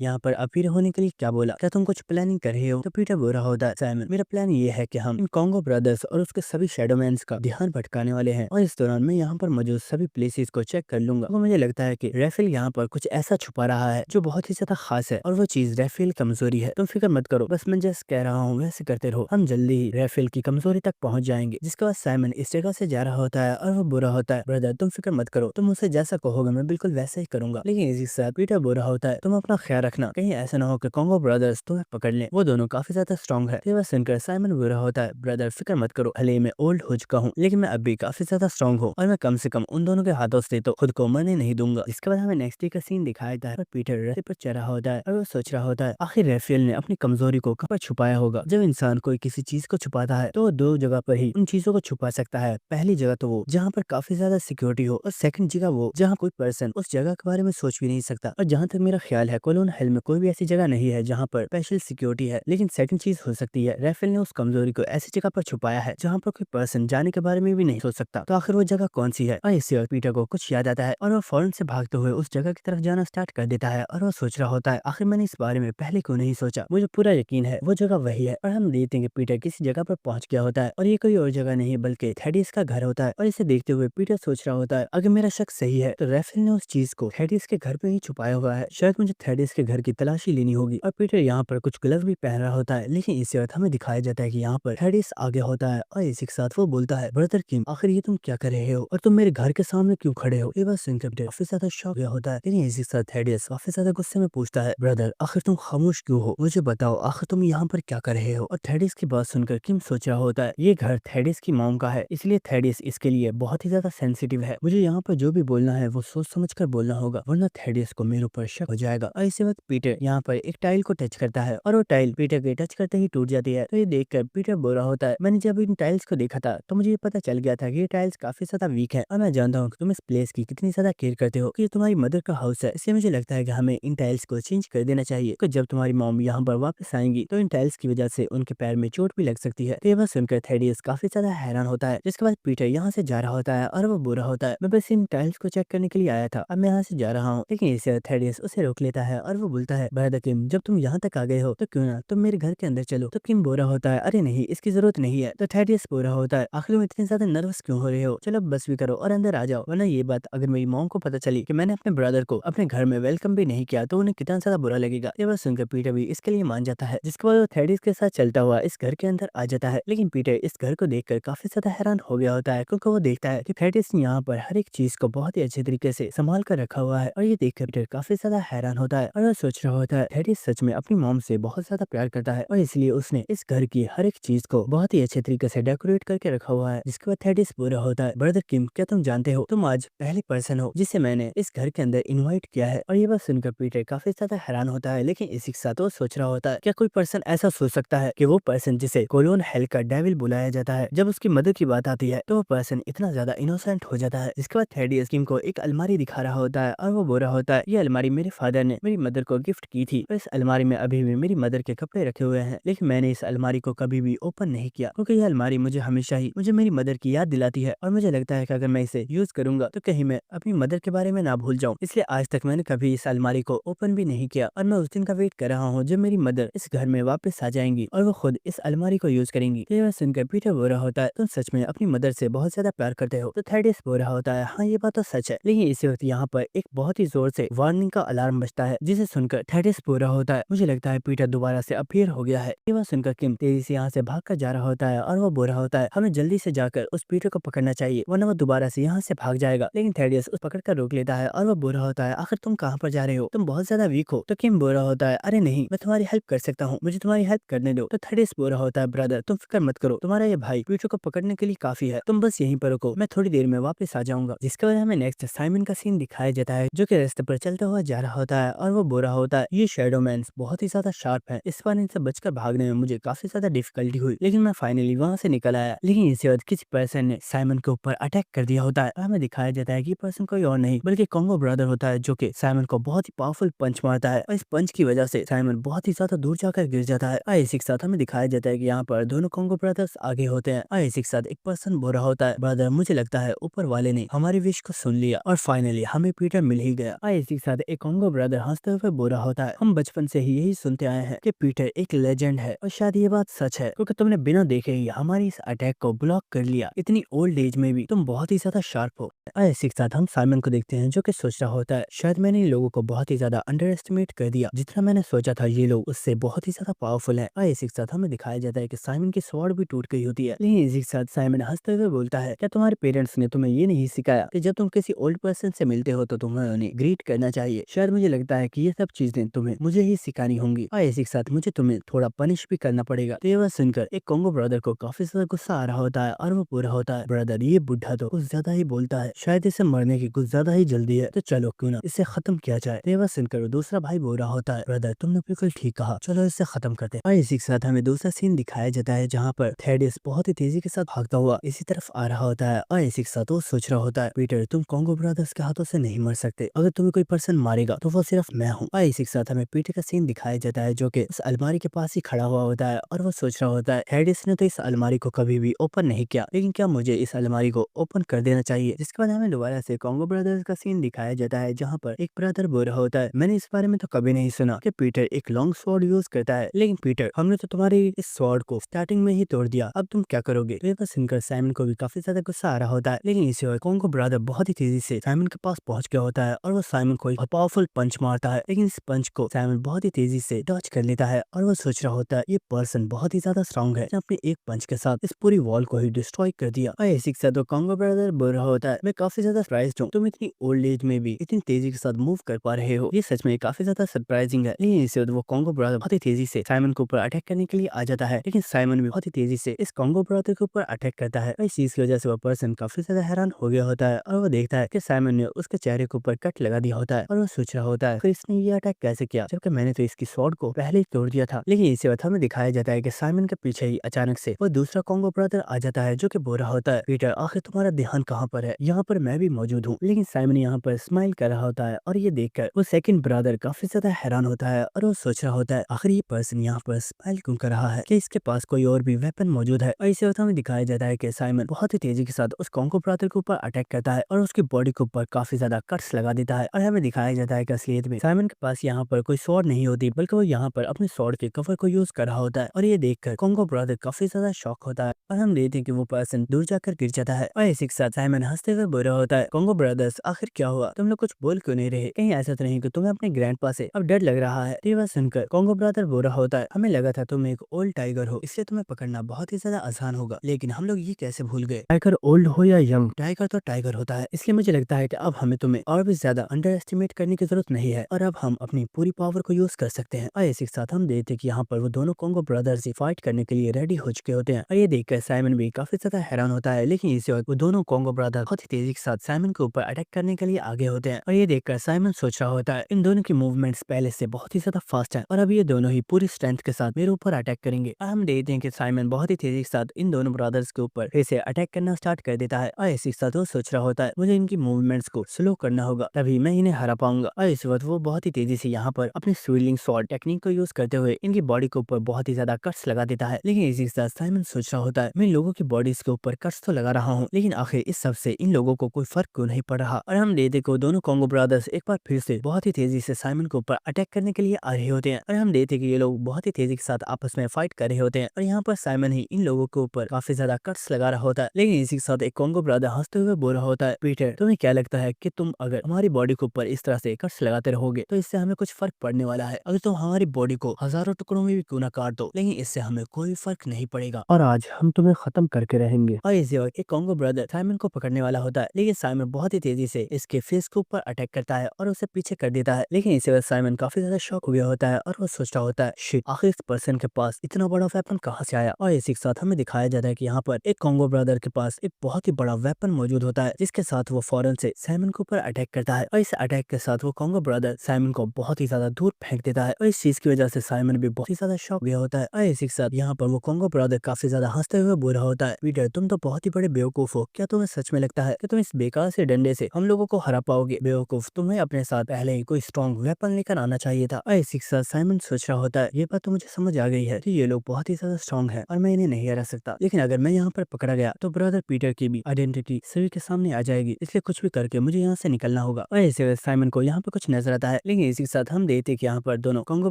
यहाँ पर अपीयर होने के लिए क्या बोला, क्या तुम कुछ प्लानिंग कर रहे हो? तो पीटर बुरा होता है, साइमन मेरा प्लान ये है कि हम इन कॉन्गो ब्रदर्स और उसके सभी शैडोमैन्स का ध्यान भटकाने वाले हैं, और इस दौरान मैं यहाँ पर मौजूद सभी प्लेसेस को चेक कर लूंगा। तो मुझे लगता है कि रेफेल यहाँ पर कुछ ऐसा छुपा रहा है जो बहुत ही ज्यादा खास है, और वो चीज रेफेल कमजोरी है। तुम फिक्र मत करो, बस मैं जैसे कह रहा हूँ वैसे करते रहो, हम जल्दी ही रेफेल की कमजोरी तक पहुंच जाएंगे। जिसके बाद साइमन इस जगह से जा रहा होता है और वो बुरा होता है, ब्रदर तुम फिक्र मत करो, तुम मुझसे जैसा कहोगे मैं बिल्कुल वैसा ही करूंगा। लेकिन इसी के साथ पीटर बुरा होता है, तुम अपना ख्याल रखना, कहीं ऐसा ना हो कि कॉन्गो ब्रदर्स तुम्हें पकड़ लें, वो दोनों काफी ज्यादा स्ट्रॉन्ग है। ये बात सुनकर साइमन बुरा होता है, ब्रदर फिक्र मत करो, भले ही मैं ओल्ड हो चुका हूँ लेकिन मैं अब भी काफी ज्यादा स्ट्रॉन्ग हूँ, और मैं कम से कम उन दोनों के हाथों से तो खुद को मरने नहीं दूंगा। इसके बाद हमें नेक्स्ट डे का सीन दिखाया जाता है और पीटर रस्ते पर चढ़ा होता है और वो सोच रहा होता है आखिर रेफेल ने अपनी कमजोरी को कहाँ पर छुपाया होगा। जब इंसान कोई किसी चीज को छुपाता है तो वो दो जगह पर ही उन चीजों को छुपा सकता है। पहली जगह तो वो जहाँ पर काफी ज्यादा सिक्योरिटी हो, और सेकंड जगह वो जहाँ कोई पर्सन उस जगह के बारे में सोच भी नहीं सकता। और जहाँ तक मेरा ख्याल है कोलोन हेल में कोई भी ऐसी जगह नहीं है जहाँ पर स्पेशल सिक्योरिटी है। लेकिन सेकंड चीज हो सकती है रेफेल ने उस कमजोरी को ऐसी जगह पर छुपाया है जहाँ पर कोई पर्सन जाने के बारे में भी नहीं सोच सकता। तो आखिर वो जगह कौन सी है? और इससे और पीटर को कुछ याद आता है और वो फौरन से भागते हुए उस जगह की तरफ जाना स्टार्ट कर देता है, और वो सोच रहा होता है आखिर मैंने इस बारे में पहले क्यों नहीं सोचा। मुझे पूरा यकीन है वो जगह वही है। और हम देखते हैं कि पीटर किसी जगह पर पहुंच गया होता है, और ये कोई और जगह नहीं बल्कि थेडिस का घर होता है। और इसे देखते हुए पीटर सोच रहा होता है अगर मेरा शक सही है तो रेफेल ने उस चीज को थेडिस के घर पे ही छुपाया हुआ है, शायद मुझे थेडिस के घर की तलाशी लेनी होगी। और पीटर यहाँ पर कुछ ग्लव भी पहन रहा होता है, लेकिन इसी वक्त हमें दिखाया जाता है कि यहाँ पर थेडिस आगे होता है, और इसी के साथ वो बोलता है ब्रदर किम आखिर ये तुम क्या कर रहे हो, और तुम मेरे घर के सामने क्यों खड़े हो? ये बात सुनकर पीटर काफी ज्यादा शॉक गया होता है, लेकिन इसी के साथ थेडिस काफी ज्यादा गुस्से में पूछता है ब्रदर आखिर तुम खामोश क्यों हो, मुझे बताओ आखिर तुम यहाँ पर क्या कर रहे हो? और थेडिस की बात सुनकर किम सोच रहा होता है ये घर थेडिस की मॉम का है, इसलिए थेडिस इसके लिए बहुत ही ज्यादा सेंसिटिव है, मुझे यहाँ पर जो भी बोलना है वो सोच समझ कर बोलना होगा वरना थेडिस को मेरे ऊपर शक हो जाएगा। और इसी वक्त पीटर यहाँ पर एक टाइल को टच करता है और वो टाइल पीटर के टच करते ही टूट जाती है। तो ये देखकर पीटर बुरा होता है, मैंने जब इन टाइल्स को देखा था तो मुझे ये पता चल गया था कि ये टाइल्स काफी ज्यादा वीक है, और मैं जानता हूँ कि तुम इस प्लेस की कितनी ज्यादा केयर करते हो, कि ये तुम्हारी मदर का हाउस है, इसलिए मुझे लगता है कि हमें इन टाइल्स को चेंज कर देना चाहिए, कि जब तुम्हारी मॉम यहाँ पर वापस आएंगी तो इन टाइल्स की वजह से उनके पैर में चोट भी लग सकती है। तो ये बात सुनकर थेडियस काफी ज्यादा हैरान होता है। जिसके बाद पीटर यहाँ से जा रहा होता है और वो बुरा होता है, मैं बस इन टाइल्स को चेक करने के लिए आया था, अब मैं यहाँ से जा रहा हूँ। लेकिन इसे थेडियस उसे रोक लेता है और वो बोलता है ब्रदर किम जब तुम यहाँ तक आ गए हो तो क्यों ना तुम मेरे घर के अंदर चलो। तो किम बुरा होता है, अरे नहीं इसकी जरूरत नहीं है। तो थेडियस बुरा होता है, आखिर तुम इतने ज्यादा नर्वस क्यों हो रहे हो, चलो बस भी करो और अंदर आ जाओ, वरना ये बात अगर मेरी मॉम को पता चली कि मैंने अपने ब्रदर को अपने घर में वेलकम भी नहीं किया तो उन्हें कितना ज्यादा बुरा लगेगा। ये बात सुनकर पीटर भी इसके लिए मान जाता है, जिसके बाद वो थेडियस के साथ चलता हुआ इस घर के अंदर आ जाता है। लेकिन पीटर इस घर को देखकर काफी ज्यादा हैरान हो गया होता है, क्योंकि वो देखता है कि थेडियस ने यहाँ पर हर एक चीज को बहुत ही अच्छे तरीके से संभाल कर रखा हुआ है, और ये देखकर पीटर काफी ज्यादा हैरान होता है और वो सोच रहा होता है थेडियस सच में अपनी मॉम से बहुत ज्यादा प्यार करता है, और इसलिए उसने इस घर की हर एक चीज को बहुत ही अच्छे तरीके से डेकोरेट करके रखा हुआ है। जिसके बाद थेडियस बुरा होता है, ब्रदर किम क्या तुम जानते हो तुम आज पहली पर्सन हो जिसे मैंने इस घर के अंदर इनवाइट किया है। और ये बात सुनकर पीटर काफी ज्यादा हैरान होता है, लेकिन इसी के साथ वो सोच रहा होता है क्या कोई पर्सन ऐसा सोच सकता है कि वो पर्सन जिसे कोलोन हेल का डेविल बुलाया जाता है, जब उसकी मदद की बात आती है तो वो पर्सन इतना ज्यादा इनोसेंट हो जाता है। इसके बाद थेडियस किम को एक अलमारी दिखा रहा होता है और वो बोल रहा होता है ये अलमारी मेरे फादर ने मेरी मदर को गिफ्ट की थी, और इस अलमारी में अभी भी मेरी मदर के कपड़े रखे हुए हैं, लेकिन मैंने इस अलमारी को कभी भी ओपन नहीं किया, क्योंकि यह अलमारी मुझे हमेशा ही मुझे मेरी मदर की याद दिलाती है, और मुझे लगता है कि अगर मैं इसे यूज करूंगा तो कहीं मैं अपनी मदर के बारे में ना भूल जाऊं, इसलिए आज तक मैंने कभी इस अलमारी को ओपन भी नहीं किया। और मैं उस दिन का वेट कर रहा हूँ जब मेरी मदर इस घर में वापस आ जाएंगी और वो खुद इस अलमारी को यूज करेंगी। ये बात सुनकर पीटर बोल रहा होता है तुम सच में अपनी मदर से बहुत ज्यादा प्यार करते हो। तो थेडियस बोल रहा होता है हाँ ये बात तो सच है, लेकिन इसी वक्त यहाँ पर एक बहुत ही जोर से वार्निंग का अलार्म बजता है, जिसे सुनकर थेडियस बोल रहा होता है मुझे लगता है पीटर दोबारा से अपीयर हो गया है। ये बात सुनकर किम तेजी से यहाँ से भाग कर जा रहा होता है और वो बोल रहा होता है हमें जल्दी से जाकर उस पीटर को पकड़ना चाहिए वरना वो दोबारा से यहाँ से भाग जाएगा। लेकिन थेडियस उस पकड़ कर रोक लेता है और वो बोल रहा होता है आखिर तुम कहाँ पर जा रहे हो, तुम बहुत ज्यादा वीक हो। तो किम बोल रहा होता है अरे नहीं मैं तुम्हारी हेल्प कर सकता हूँ, मुझे तुम्हारी हेल्प करने दो। तो थेडियस बोल रहा होता है ब्रदर तुम फिक्र मत करो, तुम्हारा ये भाई पीटर को पकड़ने के लिए काफी है, तुम बस यहीं पर रुको, मैं थोड़ी देर में वापस आ जाऊंगा। जिसके बाद हमें नेक्स्ट साइमन का सीन दिखाया जाता है जो कि रास्ते पर चलता हुआ जा रहा होता है और वो बोल रहा होता है ये शैडोमैन्स बहुत ही ज्यादा शार्प है, इस बार इनसे बचकर भागने में मुझे काफी ज्यादा डिफिकल्टी हुई, लेकिन मैं फाइनली वहां से निकल आया। लेकिन इसके बाद किसी पर्सन ने साइमन के ऊपर अटैक कर दिया होता है, हमें दिखाया जाता है कि पर्सन कोई और नहीं बल्कि कॉन्गो ब्रदर होता है जो कि साइमन को बहुत ही पावरफुल पंच मारता है और इस पंच की वजह से साइमन बहुत ही ज्यादा दूर जाकर गिर जाता है। और इसी के साथ हमें दिखाया जाता है कि यहाँ पर दोनों कॉन्गो ब्रदर्स आगे होते हैं और इसी के साथ एक पर्सन बोल रहा होता है, ब्रदर मुझे लगता है ऊपर वाले ने हमारी विश को सुन लिया और फाइनली हमें पीटर मिल ही गया। और इसी के साथ एक कॉन्गो ब्रदर हंसते हुए बोल रहा होता है, हम बचपन से ही यही सुनते आए हैं कि पीटर एक लेजेंड है और शायद ये बात सच है क्योंकि तुमने बिना देखे ही हमारी इस अटैक को ब्लॉक कर लिया। इतनी ओल्ड एज में भी तुम बहुत ही ज्यादा शार्प हो। और इसी के साथ हम साइमन को देखते हैं जो कि सोच रहा होता है, शायद मैंने इन लोगों को बहुत ही ज्यादा अंडर एस्टिमेट कर दिया, जितना मैंने सोचा था ये लोग उससे बहुत ही ज्यादा पावरफुल है। और इसी के साथ हमें दिखाया जाता है कि साइमन की स्वॉर्ड भी टूट गई होती है। लेकिन इसी के साथ साइमन हंसते हुए बोलता है, क्या तुम्हारे पेरेंट्स ने तुम्हें ये नहीं सिखाया कि जब तुम किसी ओल्ड पर्सन से मिलते हो तो तुम्हें उन्हें ग्रीट करना चाहिए? शायद मुझे लगता है कि ये सब चीजें तुम्हें मुझे ही सिखानी होंगी और इसी के साथ मुझे तुम्हें थोड़ा पनिश भी करना पड़ेगा। तो ये बात सुनकर एक कॉन्गो ब्रदर को काफी ज्यादा गुस्सा आ रहा होता है और वो पूरा होता है, ब्रदर ये बुढ़ा तो कुछ ज्यादा ही बोलता है, शायद इसे मरने की कुछ ज्यादा ही जल्दी है, तो चलो क्यों ना इसे खत्म किया जाए। तो ये बात सुनकर दूसरा भाई बोल रहा होता है, ब्रदर तुमने बिल्कुल ठीक कहा, चलो इसे खत्म करते हैं। और इसी के साथ हमें दूसरा सीन दिखाया जाता है जहाँ पर थेडियस बहुत ही तेजी के साथ भागता हुआ इसी तरफ आ रहा होता है और इसी के साथ वो सोच रहा होता है, पीटर तुम कॉन्गो ब्रदर्स के हाथों से नहीं मर सकते, अगर तुम्हें कोई पर्सन मारेगा तो वो सिर्फ मैं हूँ। और इसी के साथ हमें पीटर का सीन दिखाया जाता है जो कि उस अलमारी के पास ही खड़ा हुआ होता है और वो सोच रहा होता है, थेडियस ने तो इस अलमारी को कभी भी ओपन नहीं किया, लेकिन क्या मुझे इस अलमारी को ओपन कर देना चाहिए? जिसके बाद हमें दोबारा से कॉन्गो ब्रदर्स का सीन दिखाया जाता है जहाँ पर एक ब्रदर बोल रहा होता है, मैंने इस बारे में तो कभी नहीं सुना कि पीटर एक लॉन्ग स्वॉर्ड यूज करता है, लेकिन पीटर हमने तो तुम्हारी इस स्वॉर्ड को स्टार्टिंग में ही तोड़ दिया, अब तुम क्या करोगे? तो ये बात सुनकर साइमन को भी काफी ज्यादा गुस्सा आ रहा होता है, लेकिन इसी वक्त कॉन्गो ब्रदर बहुत ही तेजी से साइमन के पास पहुंच गया होता है और वो साइमन को एक पावरफुल पंच मारता है, लेकिन इस पंच को साइमन बहुत ही तेजी से डॉज कर लेता है और वो सोच रहा होता है ये पर्सन बहुत ही ज्यादा स्ट्रॉन्ग है, अपने एक पंच के साथ इस पूरी वॉल को ही डिस्ट्रॉय कर दिया। और इसी के साथ तो कॉन्गो ब्रदर बोल रहा होता है, मैं काफी ज्यादा सरप्राइज्ड हूँ, तुम इतनी ओल्ड एज में भी इतनी तेजी के साथ मूव कर पा रहे हो, ये सच में काफी ज्यादा सरप्राइजिंग है। लेकिन इससे वो कॉन्गो ब्रदर बहुत ही तेजी से साइमन के ऊपर अटैक करने के लिए आ जाता है, लेकिन साइमन भी बहुत ही तेजी से इस कॉन्गो ब्रदर के ऊपर अटैक करता है। इस चीज की वजह से वो पर्सन काफी ज्यादा हैरान हो गया होता है और वो देखता है कि साइमन ने उसके चेहरे के ऊपर कट लगा दिया होता है और वो सोच रहा होता है फिर इसने ये अटैक कैसे किया जबकि मैंने तो इसकी स्वॉर्ड को पहले ही तोड़ दिया था। लेकिन इसी वक्त हमें दिखाया जाता है कि साइमन के पीछे ही अचानक से वो दूसरा कॉन्गो ब्रदर आ जाता है जो कि बोल रहा होता है, पीटर आखिर तुम्हारा ध्यान कहाँ पर है? यहाँ पर मैं भी मौजूद हूँ। लेकिन साइमन यहाँ पर स्माइल कर रहा होता है और ये देखकर वो सेकंड ब्रदर काफी ज्यादा हैरान होता है और वो सोच रहा होता है आखिर ये पर्सन यहाँ पर स्माइल क्यों कर रहा है, कि इसके पास कोई और भी वेपन मौजूद है। और इसी वक्त हमें दिखाया जाता है कि साइमन बहुत ही तेजी के साथ उस कॉन्गो ब्रदर के ऊपर अटैक करता है और उसकी बॉडी के ऊपर काफी ज्यादा कट्स लगा देता है और हमें दिखाया जाता है कि असलियत में साइमन के पास यहाँ पर कोई स्वॉर्ड नहीं होती, बल्कि वो यहाँ पर अपने स्वॉर्ड के कवर को यूज कर रहा होता है और ये देखकर कॉन्गो ब्रदर काफी ज्यादा शॉक होता है और हम देखते हैं कि वो पर्सन दूर जाकर गिर जाता है। और इसी के साथ साइमन हंसते हुए बोल रहा होता है, कॉन्गो ब्रदर्स आखिर क्या हुआ, तुम लोग कुछ बोल क्यों नहीं रहे? कहीं ऐसा तो नहीं कि तुम्हें अपने ग्रैंडपा से अब डर लग रहा है? ये बात सुनकर कॉन्गो ब्रदर बोल रहा होता है, हमें लगा था तुम एक ओल्ड टाइगर हो, इसलिए तुम्हें पकड़ना बहुत ही ज्यादा आसान होगा, लेकिन हम लोग ये कैसे भूल गए टाइगर ओल्ड हो या यंग, टाइगर तो टाइगर होता है। इसलिए मुझे लगता है कि अब हमें तुम्हें और भी ज्यादा अंडर एस्टिमेट करने की जरूरत नहीं है और अब हम अपनी पूरी पावर को यूज कर सकते हैं। और इसी के साथ हम देखते हैं कि यहाँ पर वो दोनों कॉन्गो ब्रदर्स ही फाइट करने के लिए रेडी हो चुके होते हैं और ये देखकर साइमन भी काफी ज्यादा हैरान होता है। लेकिन इसी वक्त वो दोनों कॉन्गो ब्रदर बहुत ही तेजी के साथ साइमन के ऊपर अटैक करने के लिए आगे होते हैं और ये देखकर साइमन सोच रहा होता है इन दोनों की मूवमेंट्स पहले से बहुत ही ज्यादा फास्ट है और अब ये दोनों ही पूरी स्ट्रेंथ के साथ मेरे ऊपर अटैक करेंगे। और हम देखते हैं कि साइमन बहुत ही तेजी के साथ इन दोनों ब्रदर्स के ऊपर फिर से अटैक करना स्टार्ट कर देता है और इसी के साथ वो सोच रहा होता है मुझे इनकी मूवमेंट्स को स्लो करना होगा, तभी मैं इन्हें हरा पाऊंगा। और इस वक्त वो बहुत ही तेजी से यहाँ पर अपनी स्विलिंग स्वॉर्ड टेक्निक को यूज करते हुए इनकी बॉडी के ऊपर बहुत ही ज्यादा कट्स लगा देता है। लेकिन इसी के साथ साइमन सोच रहा होता है मैं इन लोगों की बॉडीज के ऊपर कट्स तो लगा रहा हूँ, लेकिन आखिर इस सब से इन लोगों को कोई फर्क क्यों नहीं पड़ रहा। और हम देखते को दोनों कॉन्गो ब्रदर्स एक बार फिर से बहुत ही तेजी से साइमन के ऊपर अटैक करने के लिए आ रहे होते हैं और हम देखते कि ये लोग बहुत ही तेजी के साथ आपस में फाइट कर रहे होते हैं और यहाँ पर साइमन ही इन लोगों के ऊपर काफी ज्यादा कट्स लगा रहा होता है। लेकिन इसी के साथ एक कॉन्गो ब्रदर हंसते हुए बोल रहा होता है, पीटर तुम्हें क्या लगता है कि तुम अगर हमारी बॉडी के ऊपर इस तरह से कट्स लगाते रहोगे तो इससे हमें कुछ फर्क पड़ने वाला है? अगर तुम हमारी बॉडी को हजारों टुकड़ों में भी क्यों ना काट दो, लेकिन इससे हमें कोई फर्क नहीं पड़ेगा और आज हम तुम्हें खत्म करके रहेंगे। और इसी वक्त एक कॉन्गो ब्रदर साइमन को पकड़ने वाला होता है, लेकिन साइमन बहुत ही तेजी से इसके फेस के ऊपर अटैक करता है और उसे पीछे कर देता है। लेकिन इसी वक्त साइमन काफी ज्यादा शॉक हो गया होता है और वो सोच रहा होता है शिट, आखिर इस पर्सन के पास इतना बड़ा वेपन कहाँ से आया। और इसी के साथ हमें दिखाया जाता है कि यहाँ पर एक कॉन्गो ब्रदर के पास एक बहुत ही बड़ा वेपन मौजूद होता है, जिसके साथ वो फौरन से साइमन के ऊपर अटैक करता है और इस अटैक के साथ वो कॉन्गो ब्रदर साइमन को बहुत ही ज्यादा दूर फेंक देता है और इस चीज की वजह से साइमन भी बहुत ही ज्यादा शॉक गया होता है। और इसी के साथ यहाँ पर वो कॉन्गो ब्रदर काफी ज्यादा हंसते हुए बोल रहा होता है, पीटर तुम तो बहुत ही बड़े बेवकूफ हो, क्या तुम्हें सच में लगता है कि तुम इस बेकार से डंडे से हम लोगों को हरा पाओगे। बेवकूफ, तुम्हें अपने साथ पहले ही कोई स्ट्रॉन्ग वेपन लेकर आना चाहिए था। और इसी के साथ साइमन सोच रहा होता है, ये बात तो मुझे समझ आ गई है कि ये लोग बहुत ही ज्यादा स्ट्रॉन्ग है और मैं इन्हें नहीं हरा सकता, लेकिन अगर मैं यहाँ पर पकड़ा गया तो ब्रदर पीटर की भी आइडेंटिटी सभी के सामने आ जाएगी, इसलिए कुछ भी करके मुझे यहाँ से निकलना होगा। और इसी साइमन को यहाँ पर कुछ नजर आता है, लेकिन इसी के साथ हम देखते कि यहाँ पर दोनों कॉन्गो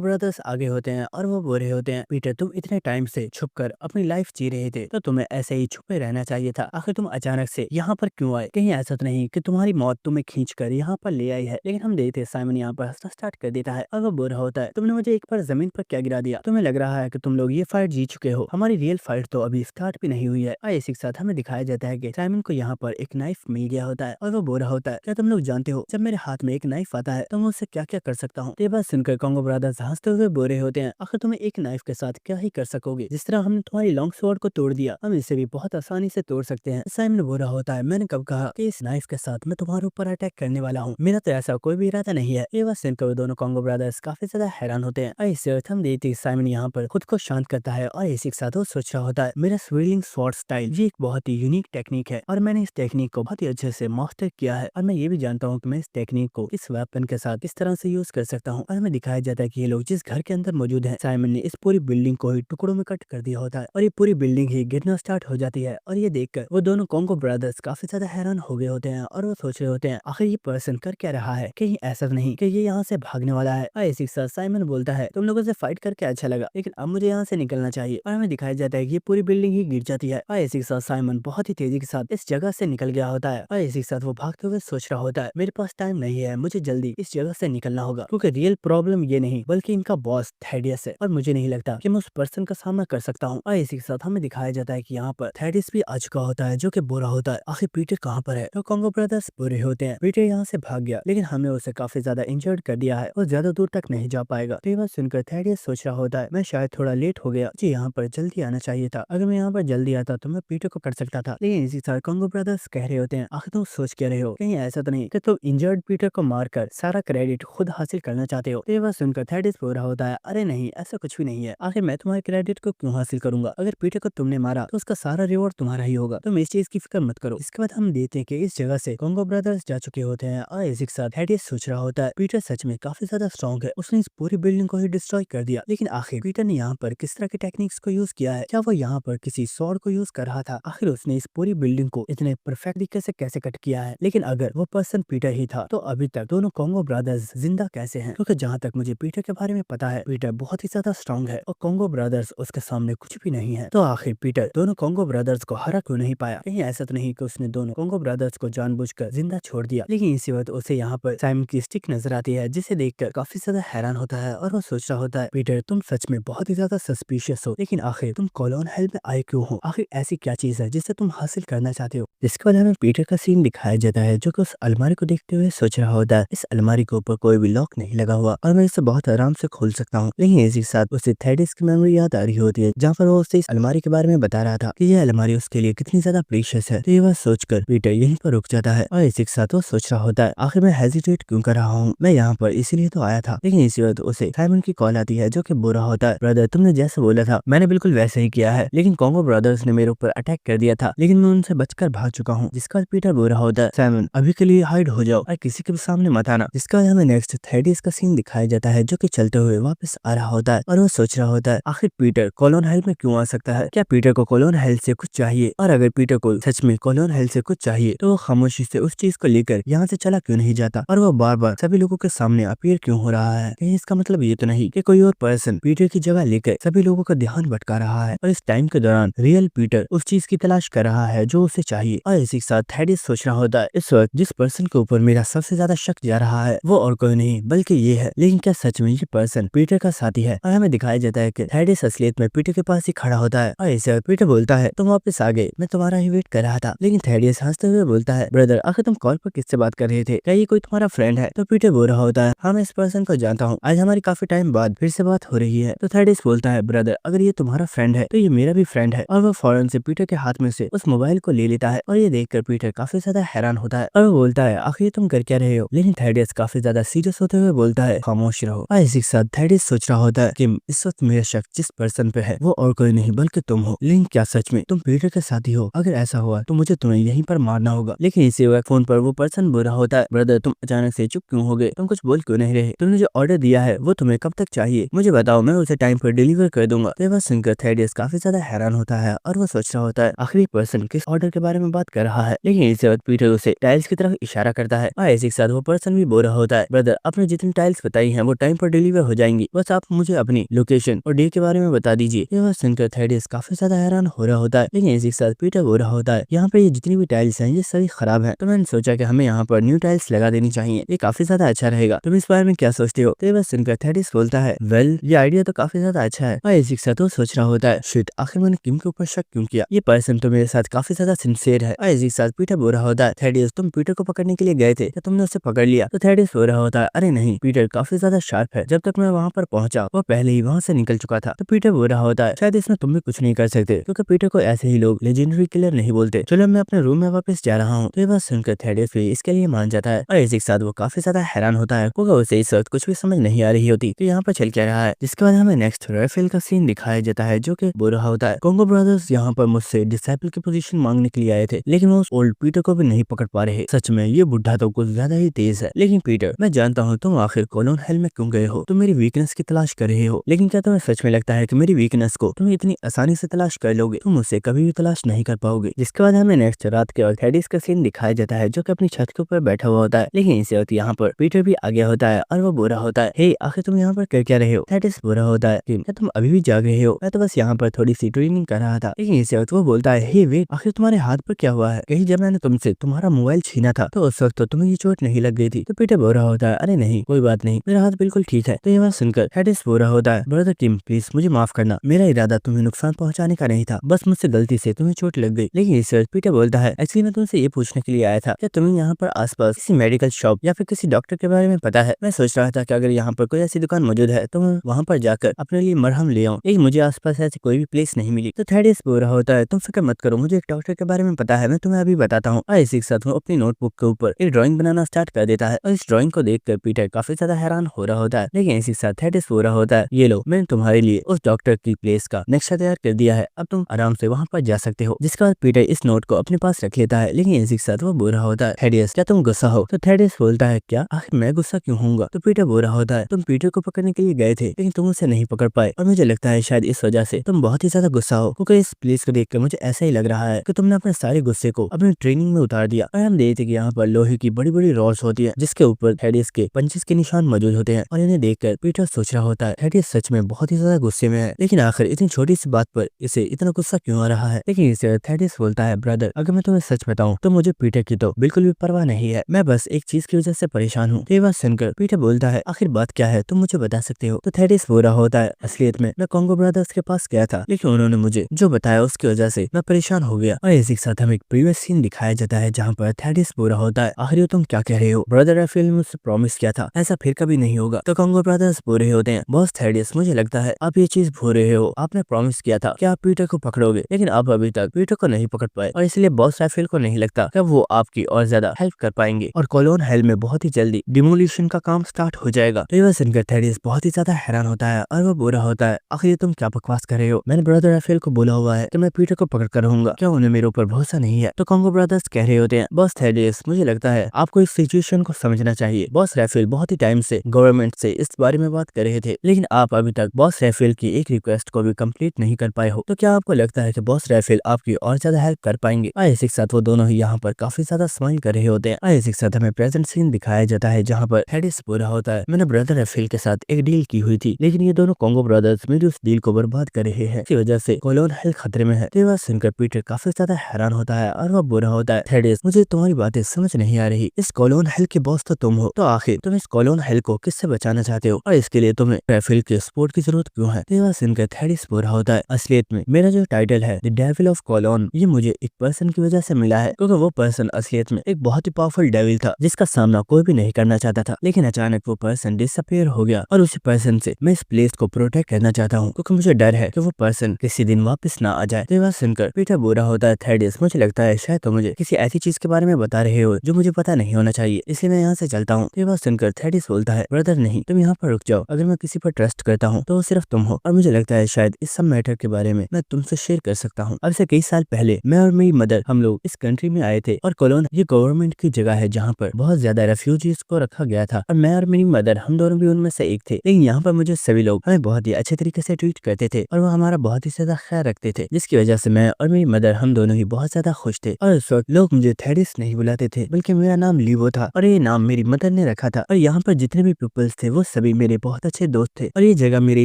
ब्रदर्स आगे होते हैं और वो बोल रहे होते हैं, पीटर तुम इतने टाइम से छुप कर अपनी लाइफ जी रहे थे, तो तुम्हें ऐसे ही छुपे रहना चाहिए था। आखिर तुम अचानक से यहाँ पर क्यों आए? कहीं ऐसा तो नहीं कि तुम्हारी मौत तुम्हें खींच कर यहाँ पर ले आई है? लेकिन हम देखते साइमन यहाँ पर हंसना स्टार्ट कर देता है और वो बोल रहा होता है, तुमने मुझे एक बार जमीन पर क्या गिरा दिया? तुम्हें लग रहा है कि तुम लोग ये फाइट जीत चुके हो, हमारी रियल फाइट तो अभी स्टार्ट भी नहीं हुई है। और इसी के साथ हमें दिखाया जाता है कि साइमन को यहाँ पर एक नाइफ मिल गया होता है और वो बोल रहा होता है, क्या तुम लोग जानते हो जब मेरे हाथ में एक नाइफ आता है तो मैं उससे क्या क्या कर सकता हूँ? ये बात सुनकर कॉन्गो ब्रदर्स हंसते हुए बोल रहे होते हैं, आखिर तुम्हें एक नाइफ के साथ क्या ही कर सकोगे? जिस तरह हमने तुम्हारी लॉन्ग स्वॉर्ड को तोड़ दिया, हम इसे भी बहुत आसानी से तोड़ सकते हैं। साइमन बोल रहा होता है, मैंने कब कहा कि इस नाइफ के साथ मैं तुम्हारे ऊपर अटैक करने वाला हूँ? मेरा तो ऐसा कोई भी इरादा नहीं है। ये बात सुनकर दोनों कॉन्गो ब्रदर्स काफी ज्यादा हैरान होते हैं। इससे हम देखते साइमन यहाँ पर खुद को शांत करता है और इसी के साथ वो सोच रहा होता है, मेरा स्विलिंग स्वॉर्ड स्टाइल ये एक बहुत ही यूनिक टेक्निक है और मैंने इस टेक्निक को बहुत ही अच्छे से मास्टर किया है और मैं ये भी जानता हूँ कि मैं इस टेक्निक को इस वेपन के साथ इस तरह से यूज कर सकता हूँ। और हमें दिखाया जाता है कि ये लोग जिस घर के अंदर मौजूद है, साइमन ने इस पूरी बिल्डिंग को ही टुकड़ों में कट कर दिया होता है और ये पूरी बिल्डिंग ही गिरना स्टार्ट हो जाती है। और ये देखकर वो दोनों कॉन्गो ब्रदर्स काफी ज्यादा हैरान हो गए होते हैं और वो सोच रहे होते हैं, आखिर ये पर्सन कर क्या रहा है? कहीं ऐसा तो नहीं कि ये यहाँ से भागने वाला है? और इसी के साथ साइमन बोलता है, तुम लोगों से फाइट करके अच्छा लगा, लेकिन अब मुझे यहाँ से निकलना चाहिए। और हमें दिखाया जाता है कि ये पूरी बिल्डिंग ही गिर जाती है और इसी के साथ साइमन बहुत ही तेजी के साथ इस जगह से निकल गया होता है। और इसी के साथ वो भागते हुए सोच रहा होता है, मेरे पास टाइम नहीं है, मुझे जल्दी इस जगह से निकलना होगा, क्योंकि रियल प्रॉब्लम ये नहीं बल्कि इनका बॉस थेडियस है और मुझे नहीं लगता कि मैं उस पर्सन का सामना कर सकता हूँ। और इसी के साथ हमें दिखाया जाता है कि यहाँ पर थेडियस भी आ चुका होता है, जो कि बुरा होता है, आखिर पीटर कहाँ पर है? तो कॉन्गो ब्रदर्स बुरे होते हैं, पीटर यहाँ से भाग गया, लेकिन हमने उसे काफी ज्यादा इंजर्ड कर दिया है और ज्यादा दूर तक नहीं जा पाएगा। तो ये बात सुनकर थेडियस सोच रहा होता है, मैं शायद थोड़ा लेट हो गया, मुझे यहाँ पर जल्दी आना चाहिए था, अगर मैं यहाँ पर जल्दी आता तो मैं पीटर को कर सकता था। लेकिन इसी साथ कॉन्गो ब्रदर्स कह रहे होते हैं, आखिर तुम सोच क्या रहे हो? कहीं ऐसा तो नहीं कि तुम इंजर्ड पीटर को मारकर सारा क्रेडिट खुद हासिल करना चाहते हो? तो ये बात सुनकर थेडियस बोल रहा होता है, अरे नहीं, ऐसा कुछ भी नहीं है, आखिर मैं तुम्हारे क्रेडिट को क्यों हासिल करूंगा? अगर पीटर को तुमने मारा तो उसका सारा रिवॉर्ड तुम्हारा ही होगा, तुम इस चीज की फिक्र मत करो। इसके बाद हम देखते हैं कि इस जगह से कॉन्गो ब्रदर्स जा चुके होते हैं और इसी के साथ थेडियस सोच रहा होता है, पीटर सच में काफी ज्यादा स्ट्रॉन्ग है, उसने इस पूरी बिल्डिंग को ही डिस्ट्रॉय कर दिया, लेकिन आखिर पीटर ने यहाँ पर किस तरह के टेक्निक्स को यूज किया है? क्या वो यहाँ पर किसी स्वॉर्ड को यूज कर रहा था? आखिर उसने इस पूरी बिल्डिंग को इतने परफेक्ट तरीके से कैसे कट किया है? लेकिन अगर वो पर्सन पीटर ही था तो अभी तक दोनों कॉन्गो ब्रदर्स जिंदा कैसे हैं? क्योंकि जहाँ तक मुझे पीटर के बारे में पता है, पीटर बहुत ही ज्यादा स्ट्रॉन्ग है और कॉन्गो ब्रदर्स उसके सामने कुछ भी नहीं है। तो आखिर पीटर दोनों कॉन्गो ब्रदर्स को हरा क्यों नहीं पाया? कहीं ऐसा तो नहीं कि उसने दोनों कॉन्गो ब्रदर्स को जानबूझकर जिंदा छोड़ दिया? लेकिन इसी वक्त उसे यहाँ पर साइमन की स्टिक नजर आती है, जिसे देखकर काफी ज्यादा हैरान होता है और वो सोच रहा होता है, पीटर तुम सच में बहुत ही ज्यादा सस्पिशियस हो, लेकिन आखिर तुम कॉलोन हेल में आए क्यों हो? आखिर ऐसी क्या चीज है जिसे तुम हासिल करना चाहते हो? जिसके बाद हमें पीटर का सीन दिखाया जाता है, जो कि उस अलमारी को देखते हुए सोच रहा होता है, इस अलमारी के ऊपर कोई भी लॉक नहीं लगा हुआ और मैं इसे बहुत आराम से खोल सकता हूँ। लेकिन इसी के साथ उसे थेडियस की मेमोरी याद आ रही होती है, जहाँ पर वो उसे इस अलमारी के बारे में बता रहा था कि यह अलमारी उसके लिए कितनी ज्यादा प्रीशियस है। तो ये बात सोचकर पीटर यहीं पर रुक जाता है और इसी के साथ वो सोच रहा होता है, आखिर मैं हेजिटेट क्यों कर रहा हूँ, मैं यहाँ पर इसीलिए तो आया था। लेकिन इसी वक्त उसे साइमन की कॉल आती है, जो कि बुरा होता है, ब्रदर तुमने जैसे बोला था मैंने बिल्कुल वैसे ही किया है, लेकिन कॉन्गो ब्रदर्स ने मेरे ऊपर अटैक कर दिया था, लेकिन मैं उनसे बचकर भाग चुका हूँ। जिसका बाद पीटर बुरा होता है, साइमन अभी के लिए हाइड हो जाओ और किसी के भी सामने मत आना। जिसका बाद हमें नेक्स्ट थेडियस का सीन दिखाया जाता है, जो कि चलते हुए वापस आ रहा होता है और वो सोच रहा होता है, आखिर पीटर कॉलोन हेल में क्यों आ सकता है? क्या पीटर को कॉलोन हेल से कुछ चाहिए? और अगर पीटर को सच में कॉलोन हेल से कुछ चाहिए तो वो खामोशी से उस चीज को लेकर यहाँ से चला क्यों नहीं जाता और वो बार बार सभी लोगों के सामने अपीयर क्यों हो रहा है? कहीं इसका मतलब ये तो नहीं कि कोई और पर्सन पीटर की जगह लेकर सभी लोगों का ध्यान भटका रहा है और इस टाइम के दौरान रियल पीटर उस चीज की तलाश कर रहा है जो उसे चाहिए। और इसी के साथ थेडियस सोच रहा होता है, इस वक्त जिस पर्सन के ऊपर मेरा सबसे ज्यादा शक जा रहा है वो और कोई नहीं बल्कि ये है, लेकिन क्या सच में ये पर्सन पीटर का साथी है? और हमें दिखाया जाता है कि थेडियस असलियत में पीटर के पास ही खड़ा होता है और इसे पीटर बोलता है, तुम वापस आ गए, मैं तुम्हारा ही वेट कर रहा था। लेकिन थेडियस हंसते हुए बोलता है, ब्रदर आखिर तुम कॉल पर किससे बात कर रहे थे? क्या ये कोई तुम्हारा फ्रेंड है? तो पीटर बोल रहा होता है, हाँ मैं इस पर्सन को जानता हूँ, आज हमारी काफी टाइम बाद फिर से बात हो रही है। तो थेडियस बोलता है, ब्रदर अगर ये तुम्हारा फ्रेंड है तो ये मेरा भी फ्रेंड है। और वो फौरन से पीटर के हाथ में से उस मोबाइल को ले लेता है और ये देखकर पीटर काफी ज्यादा हैरान होता है और वो बोलता है, आखिर तुम कर क्या रहे हो? लेकिन थेडियस काफी ज्यादा सीरियस होते हुए बोलता है, खामोश रहो। और इसी के साथ थेडियस सोच रहा होता है कि इस वक्त मेरा शक जिस पर्सन पे है वो और कोई नहीं बल्कि तुम हो। लेकिन क्या सच में तुम पीटर के साथी हो? अगर ऐसा हुआ तो मुझे तुम्हें यहीं पर मारना होगा। लेकिन इसी वक्त फोन पर वो पर्सन बुरा होता है, ब्रदर तुम अचानक से चुप क्यों हो गए, तुम कुछ बोल क्यों नहीं रहे, तुमने जो ऑर्डर दिया है वो तुम्हें कब तक चाहिए, मुझे बताओ, मैं उसे टाइम पर डिलीवर कर दूंगा। तो ये बात सुनकर थेडियस काफी ज्यादा हैरान होता है और वो सोच रहा होता है आखिरी पर्सन किस ऑर्डर के बारे में बात कर रहा है। लेकिन इसी वक्त पीटर उसे टाइल्स की तरफ इशारा करता है और इसी के साथ वो पर्सन भी बोल रहा होता है, ब्रदर आपने जितनी टाइल्स बताई है वो टाइम पर डिलीवर हो जाएंगी, बस आप मुझे अपनी लोकेशन और डे के बारे में बता दीजिए। ये बात सुनकर थेडियस काफी ज्यादा हैरान हो रहा होता है। लेकिन इसी के साथ पीटर बोल रहा होता है यहाँ पे ये जितनी भी टाइल्स हैं ये सभी खराब हैं, तो मैंने सोचा कि हमें यहाँ पर न्यू टाइल्स लगा देनी चाहिए, ये काफी ज्यादा अच्छा रहेगा, तुम इस बारे में क्या सोचते हो। तो ये बात सुनकर थेडियस बोलता है वेल ये आइडिया तो काफी ज्यादा अच्छा है। और इसी के साथ वो सोच रहा होता है शिट आखिर मैंने किम के ऊपर शक क्यों किया, ये पर्सन तो मेरे साथ काफी ज्यादा सिंसियर है। और इसी के साथ पीटर बोल रहा होता है थेडियस तुम पीटर को पकड़ने के लिए गए थे, क्या तुमने उसे पकड़ लिया। तो थेडियस बोल रहा होता है अरे नहीं, पीटर काफी ज्यादा शार्प है, जब तक मैं वहाँ पर पहुंचा वो पहले ही वहाँ से निकल चुका था। तो पीटर बोल रहा होता है शायद इसमें तुम भी कुछ नहीं कर सकते, क्योंकि पीटर को ऐसे ही लोग लेजेंडरी किलर नहीं बोलते, चलो मैं अपने रूम में वापस जा रहा हूँ। तो ये बात सुनकर थेडियस भी इसके लिए मान जाता है और इसी के साथ वो काफी ज्यादा हैरान होता है क्योंकि उसे इस वक्त कुछ भी समझ नहीं आ रही होती कि यहाँ पर चल क्या रहा है। जिसके बाद हमें नेक्स्ट राफेल का सीन दिखाया जाता है जो कि बोल रहा होता है कॉन्गो ब्रदर्स यहाँ पर मुझसे डिसाइपल की पोजीशन मांगने के लिए आए थे, लेकिन वो उस ओल्ड पीटर को भी नहीं पकड़ पा रहे। सच में ये बुढ़ा तो कुछ ज्यादा ही तेज है। लेकिन पीटर मैं जानता हूँ तुम आखिर कॉलोन हेल में क्यों गए हो, तुम मेरी वीकनेस की तलाश कर रहे हो, लेकिन क्या तुम्हें सच में लगता है कि मेरी वीकनेस को तुम इतनी आसानी से तलाश कर लोगे, तुम उसे कभी भी तलाश नहीं कर पाओगे। जिसके बाद हमें नेक्स्ट रात के वक्त थेडियस का सीन दिखाया जाता है जो कि अपनी छत के ऊपर बैठा हुआ होता है। लेकिन इसी वक्त यहाँ पर पीटर भी आ गया होता है और वो बोल रहा होता है हे आखिर तुम यहाँ पर कर क्या रहे हो। थेडियस बोल रहा होता है कि क्या तुम अभी भी जाग रहे हो, मैं तो बस यहाँ पर थोड़ी सी ट्रेनिंग कर रहा था। लेकिन इसी वक्त वो बोलता है हे वेट आखिर तुम्हारे हाथ पर क्या हुआ है, कहीं जब मैंने तुमसे तुम्हारा मोबाइल छीना था तो उस वक्त तो तुम्हें ये चोट नहीं लग गई थी। तो पीटर बोल रहा होता है अरे नहीं कोई बात नहीं, मेरा हाथ बिल्कुल ठीक है। तो ये बात सुनकर थेडियस बोल रहा होता है ब्रदर टिम प्लीज मुझे माफ करना, मेरा इरादा तुम्हें नुकसान पहुंचाने का नहीं था, बस मुझसे गलती से तुम्हें चोट लग गई। लेकिन इस वक्त पीटर बोलता है एक्चुअली मैं तुमसे ये पूछने के लिए आया था क्या तुम्हें यहाँ पर आसपास किसी मेडिकल शॉप या फिर किसी डॉक्टर के बारे में पता है। मैं सोच रहा था कि अगर यहाँ पर कोई ऐसी दुकान मौजूद है तो मैं वहाँ पर जाकर अपने लिए मरहम ले आऊँ, लेकिन मुझे आसपास ऐसी कोई भी प्लेस नहीं मिली। तो थेडियस बोल रहा होता है तुम फिक्र मत करो, मुझे एक डॉक्टर के बारे में पता है, मैं तुम्हें अभी बताता हूँ। और इसी के साथ वो अपनी नोटबुक के ऊपर एक ड्राइंग बनाना स्टार्ट कर देता है और इस ड्राइंग को देखकर पीटर काफी ज्यादा हैरान हो रहा होता है। लेकिन इसी के साथ थेडियस बोल रहा होता है ये लो मैंने तुम्हारे लिए उस डॉक्टर की प्लेस का नक्शा तैयार कर दिया है, अब तुम आराम से वहाँ पर जा सकते हो। जिसके बाद पीटर इस नोट को अपने पास रख लेता है। लेकिन इसी के साथ वो बोल रहा होता है थेडियस क्या तुम गुस्सा हो। तो थेडियस बोलता है क्या आखिर मैं गुस्सा क्यों होऊंगा। तो पीटर बोल रहा होता है तुम पीटर को पकड़ने के लिए गए थे लेकिन तुम उसे नहीं पकड़ पाए और मुझे लगता है शायद इस वजह से तुम बहुत ही ज्यादा गुस्सा हो, क्योंकि इस प्लेस को देखकर मुझे ऐसा ही लग रहा है कि तुमने अपने सारे गुस्से को अपनी ट्रेनिंग में उतार दिया। और हम देखते कि यहाँ पर लोहे की बड़ी बड़ी रॉड्स होती है जिसके ऊपर थेडियस के पंचेस के निशान मौजूद होते हैं और इन्हें देखकर पीटर सोच रहा होता है थेडियस सच में बहुत ही ज्यादा गुस्से में है, लेकिन आखिर इतनी छोटी सी बात पर इसे इतना गुस्सा क्यों आ रहा है। लेकिन इसे थेडियस बोलता है ब्रदर अगर मैं तुम्हें सच बताऊं तो मुझे पीटर की तो बिल्कुल भी परवाह नहीं है, मैं बस एक चीज की वजह से परेशान हूँ। ये बात सुनकर पीटर बोलता है आखिर बात क्या है तुम मुझे बता सकते हो। तो थेडियस बोल रहा होता है असलियत में मैं कॉन्गो ब्रदर्स के पास गया था, लेकिन उन्होंने मुझे जो बताया उसकी वजह से मैं परेशान हो गया। और इसी के साथ हमें एक प्रीवियस सीन दिखाया जाता है जहाँ पर थेडियस बोल रहा होता है आखिर तुम क्या कह रहे हो, ब्रदर राफेल ने मुझसे प्रॉमिस किया था ऐसा फिर कभी नहीं होगा। तो कॉन्गो ब्रदर्स बोल रहे होते हैं बॉस थेडियस मुझे लगता है आप ये चीज भूल रहे हो, आपने प्रॉमिस किया था कि आप पीटर को पकड़ोगे, लेकिन आप अभी तक पीटर को नहीं पकड़ पाए और इसलिए बॉस राफेल को नहीं लगता कि वो आपकी और ज्यादा हेल्प कर पाएंगे और कॉलोन हेल में बहुत ही जल्दी डिमोलिशन का काम स्टार्ट हो जाएगा। तो ये सुनकर थेडियस बहुत ही ज्यादा हैरान होता है और वो बोल रहा होता है आखिर तुम क्या बकवास कर रहे हो, मैंने ब्रदर राफेल को बोला हुआ है कि मैं पीटर को पकड़ कर रहूंगा, क्या उन्हें मेरे ऊपर भरोसा नहीं है। तो कॉन्गो ब्रदर्स कह रहे होते हैं बॉस थेडियस मुझे लगता है आपको इस सिचुएशन को समझना चाहिए, बॉस राफेल बहुत ही टाइम से गवर्नमेंट से इस बारे में बात कर रहे थे, लेकिन आप अभी तक बॉस राफेल की एक रिक्वेस्ट को भी कंप्लीट नहीं कर पाए हो। तो क्या आपको लगता है कि बॉस राफेल आपकी और ज्यादा हेल्प कर पाएंगे। इसी के साथ वो दोनों ही यहाँ पर काफी ज्यादा स्माइल कर रहे होते हैं। इसी के साथ हमें प्रेजेंट सीन दिखाया जाता है जहाँ पर थेडियस बोल रहा होता है मैंने ब्रदर राफेल के साथ एक डील की हुई थी, लेकिन ये दोनों कॉन्गो ब्रदर्स मेरी उस डील को बर्बाद कर रहे हैं, इसी वजह से कॉलोन हेल खतरे में है। तो ये बात सुनकर पीटर काफी ज्यादा हैरान होता है और वो बोल रहा होता है थेडियस मुझे तुम्हारी बातें समझ नहीं आ रही, इस कॉलोन हेल के बॉस तो तुम हो, तो आखिर तुम इस कॉलोन हेल को किससे बचाना चाहते हो और इसके लिए तुम्हें राफेल के सपोर्ट की जरूरत क्यों है। तो ये बात सुनकर थेडियस बोल रहा होता है असलियत में मेरा जो टाइटल है द डेविल ऑफ कॉलोन ये मुझे एक पर्सन की वजह से मिला है, क्योंकि वो पर्सन असलियत में एक बहुत ही पावरफुल डेविल था जिसका सामना कोई भी नहीं करना चाहता था, लेकिन अचानक वो पर्सन डिसअपीयर हो गया और उसी पर्सन से मैं इस प्लेस को प्रोटेक्ट करना चाहता हूँ, क्योंकि मुझे डर है कि वो पर्सन किसी दिन वापस ना आ जाए। तो ये बात सुनकर पीटर बोल रहा होता है थेडियस मुझे लगता है शायद तो मुझे किसी ऐसी चीज के बारे में बता रहे हो जो मुझे पता नहीं होना चाहिए, इसलिए मैं यहाँ से चलता हूँ। तो ये बात सुनकर थेडियस बोलता है ब्रदर नहीं, तुम यहाँ पर रुक जाओ, अगर मैं किसी पर ट्रस्ट करता हूँ तो वो सिर्फ तुम हो और मुझे लगता है शायद इस सब मैटर के बारे में मैं तुमसे शेयर कर सकता हूँ। अब से कई साल पहले मैं और मेरी मदर हम लोग इस कंट्री में आए थे और कॉलोन ये गवर्नमेंट की जगह है जहाँ पर बहुत ज्यादा रेफ्यूजीज को रखा गया था और मैं और मेरी मदर हम दोनों भी उनमें से एक थे। लेकिन यहाँ पर मुझे सभी लोग हमें बहुत ही अच्छे तरीके से ट्रीट करते थे और वो हमारा बहुत ही ज्यादा ख्याल रखते थे, जिसकी वजह से मैं और मेरी मदर हम दोनों ही बहुत ज्यादा खुश थे। और उस वक्त लोग मुझे थेडिस नहीं बुलाते थे बल्कि मेरा नाम लीवो था और ये नाम मेरी मदर ने रखा था। और यहाँ पर जितने भी पीपल्स थे वो सभी मेरे बहुत अच्छे दोस्त थे और ये जगह मेरे